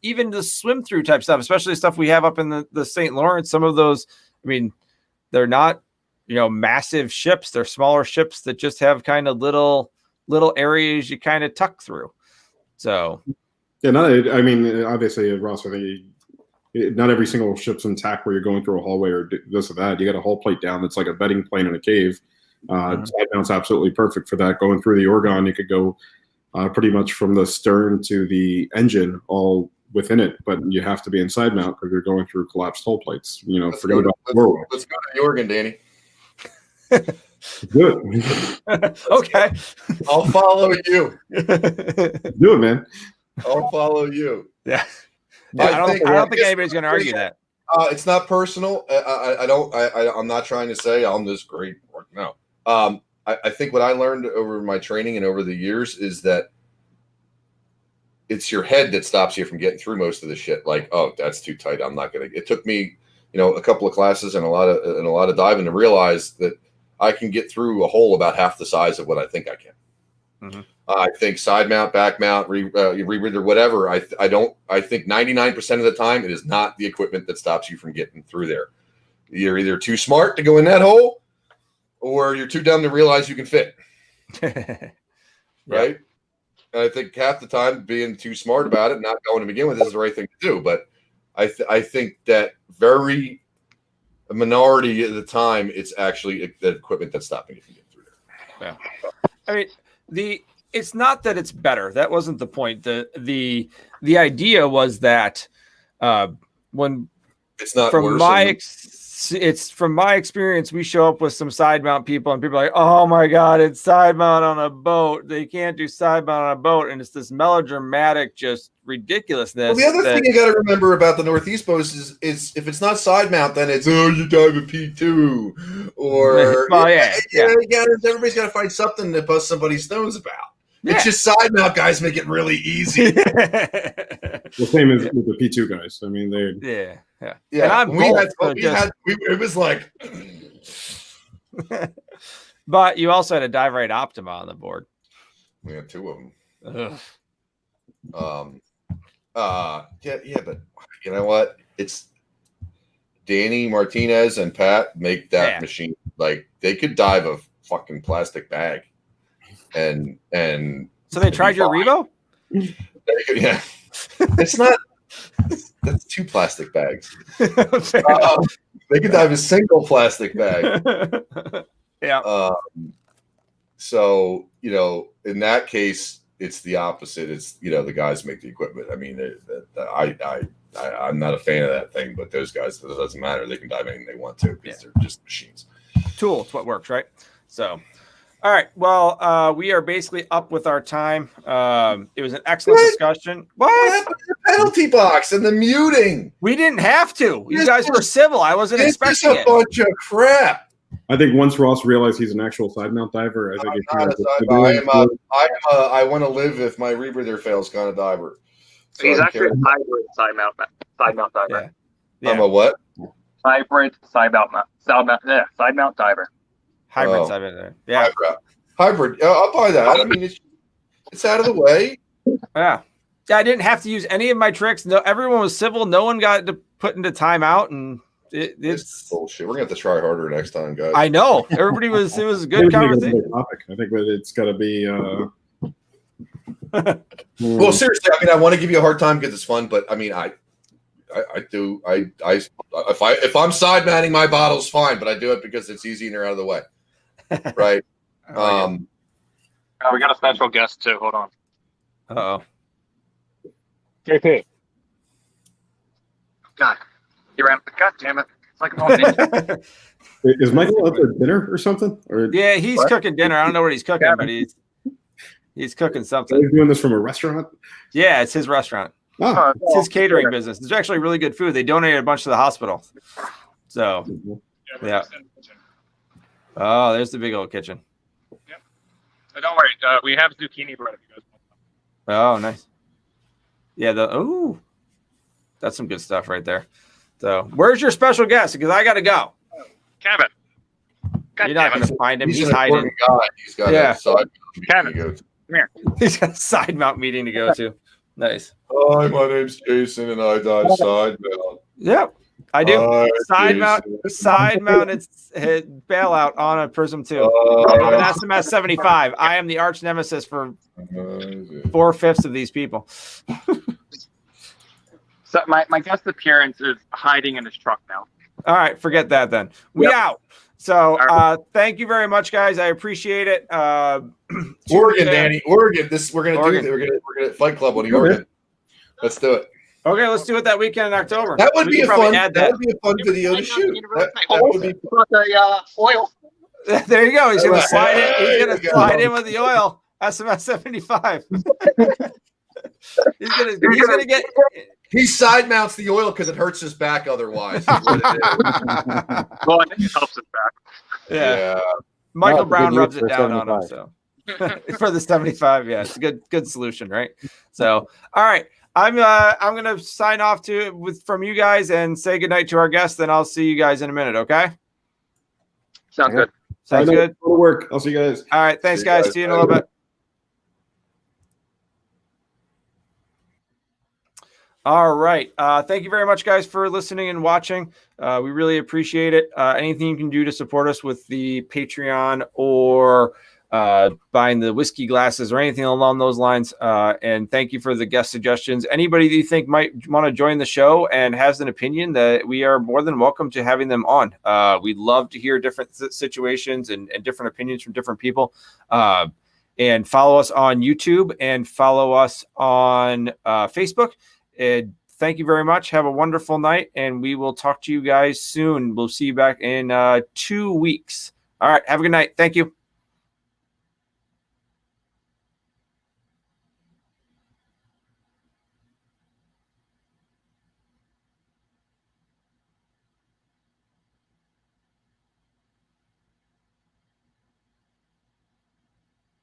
Even the swim through type stuff, especially stuff we have up in the St. Lawrence. Some of those, I mean, they're not, massive ships. They're smaller ships that just have kind of little areas you kind of tuck through. So, yeah, I mean, obviously, Ross, I think not every single ship's intact where you're going through a hallway or this or that. You got a hull plate down that's like a bedding plane in a cave. Side mount's absolutely perfect for that. Going through the Oregon, you could go pretty much from the stern to the engine all within it, but you have to be in side mount because you're going through collapsed hull plates. Let's go to the Oregon, Danny. Good. Okay. I'll follow you. Do it, man. I'll follow you. Yeah. I don't think anybody's going to argue that. It's not personal. I'm not trying to say I'm this great. No. I think what I learned over my training and over the years is that it's your head that stops you from getting through most of the shit. Like, oh, that's too tight. I'm not going to. It took me, a couple of classes and a lot of diving to realize that I can get through a hole about half the size of what I think I can. Mm-hmm. I think side mount, back mount, rebreather, whatever. I think 99% of the time it is not the equipment that stops you from getting through there. You're either too smart to go in that hole, or you're too dumb to realize you can fit. Right? And I think half the time being too smart about it, not going to begin with, is the right thing to do. But I think that very minority of the time, it's actually the equipment that's stopping you from getting through there. Yeah. I mean, it's not that it's better. That wasn't the point. The idea was that when it's not from my experience, we show up with some side mount people and people are like, oh my God, it's side mount on a boat. They can't do side mount on a boat. And it's this melodramatic, just ridiculousness. Well, the other thing you got to remember about the Northeast Coast is if it's not side mount, then it's, oh, you dive a P2 or everybody's got to find something to bust somebody's nose about. Yeah. It's just side mount guys make it really easy. The same as with the P2 guys. I mean, yeah. It was like, but you also had a dive right Optima on the board. We had two of them. Ugh. But you know what? It's Danny Martinez and Pat make that machine. Like, they could dive a fucking plastic bag. And so they tried your Revo? Yeah. It's not. That's two plastic bags. They could dive a single plastic bag. Yeah. So, in that case, it's the opposite. It's, the guys make the equipment. I mean, I'm not a fan of that thing, but those guys, it doesn't matter. They can dive anything they want to because they're just machines. Tool, it's what works, right? So, all right. Well, we are basically up with our time. It was an excellent discussion. What? The penalty box and the muting. We didn't have to. You guys were civil. I wasn't expecting it. It's a bunch of crap. I think once Ross realized he's an actual side mount diver, I think I want to live if my rebreather fails kind of diver. So he's Sorry, actually Karen. a hybrid side mount diver. Yeah. I'm a what? Hybrid side mount diver. Hybrid Oh. side there. Yeah. Hybrid. I'll buy that. I mean, it's out of the way. Yeah. Yeah, I didn't have to use any of my tricks. No, everyone was civil. No one got put into timeout, and it's bullshit. We're gonna have to try harder next time, guys. I know. Everybody was. It was a good conversation. Topic. I think that it's got to be. Well, seriously, I mean, I want to give you a hard time because it's fun, but I mean, if I'm side mounting my bottles, fine, but I do it because it's easy and they're out of the way, right? Oh, we got a special guest too. Hold on. Uh-oh. JP. God, you ran. God damn it! It's like I'm on ninja. Is Michael out at dinner or something? Or Yeah, he's cooking dinner. I don't know what he's cooking, but he's cooking something. He's doing this from a restaurant. Yeah, it's his restaurant. Oh, It's his catering business. It's actually really good food. They donated a bunch to the hospital. So, yeah. Oh, there's the big old kitchen. Yep. So don't worry. We have zucchini bread if you guys want. Oh, nice. Yeah, that's some good stuff right there. So, where's your special guest? Because I got to go. Kevin. God You're not damn going it. to find him. He's an hiding. important guy. He's got a side Kevin. to go to. Come here. He's got a side mount meeting to go to. Nice. Hi, my name's Jason, and I dive side mount. Yep, I do. Hi, Side mounted bailout on a Prism 2. An SMS 75. I am the arch nemesis for 4/5 of these people. So my guest appearance is hiding in his truck now. All right, forget that then. We out. So thank you very much, guys. I appreciate it. Oregon, Danny. Oregon. We're gonna Fight Club on the Oregon. Let's do it. Okay, let's do it that weekend in October. That would We be can a probably fun. add That would be a fun video to shoot. That would be. Oil. There you go. He's gonna slide in. He's There gonna you slide go. in with the oil. SMS 75. he's gonna get. He side mounts the oil because it hurts his back otherwise. Is what it is. Well, I think it helps his back. Yeah. Michael No, Brown good rubs use it for down on him. 75. So for the 75, yeah, it's a good solution, right? So, all right, I'm gonna sign off from you guys and say goodnight to our guests. Then I'll see you guys in a minute. Okay? Sounds good. Sounds good. Go to work. I'll see you guys. All right, thanks, See you guys. guys. See you in a little bit. All right. Thank you very much, guys, for listening and watching. We really appreciate it. Anything you can do to support us with the Patreon or buying the whiskey glasses or anything along those lines. And thank you for the guest suggestions. Anybody that you think might want to join the show and has an opinion, that we are more than welcome to having them on. We'd love to hear different situations and different opinions from different people. And follow us on YouTube and follow us on Facebook. And thank you very much. Have a wonderful night, and we will talk to you guys soon. We'll see you back in 2 weeks. All right. Have a good night. Thank you.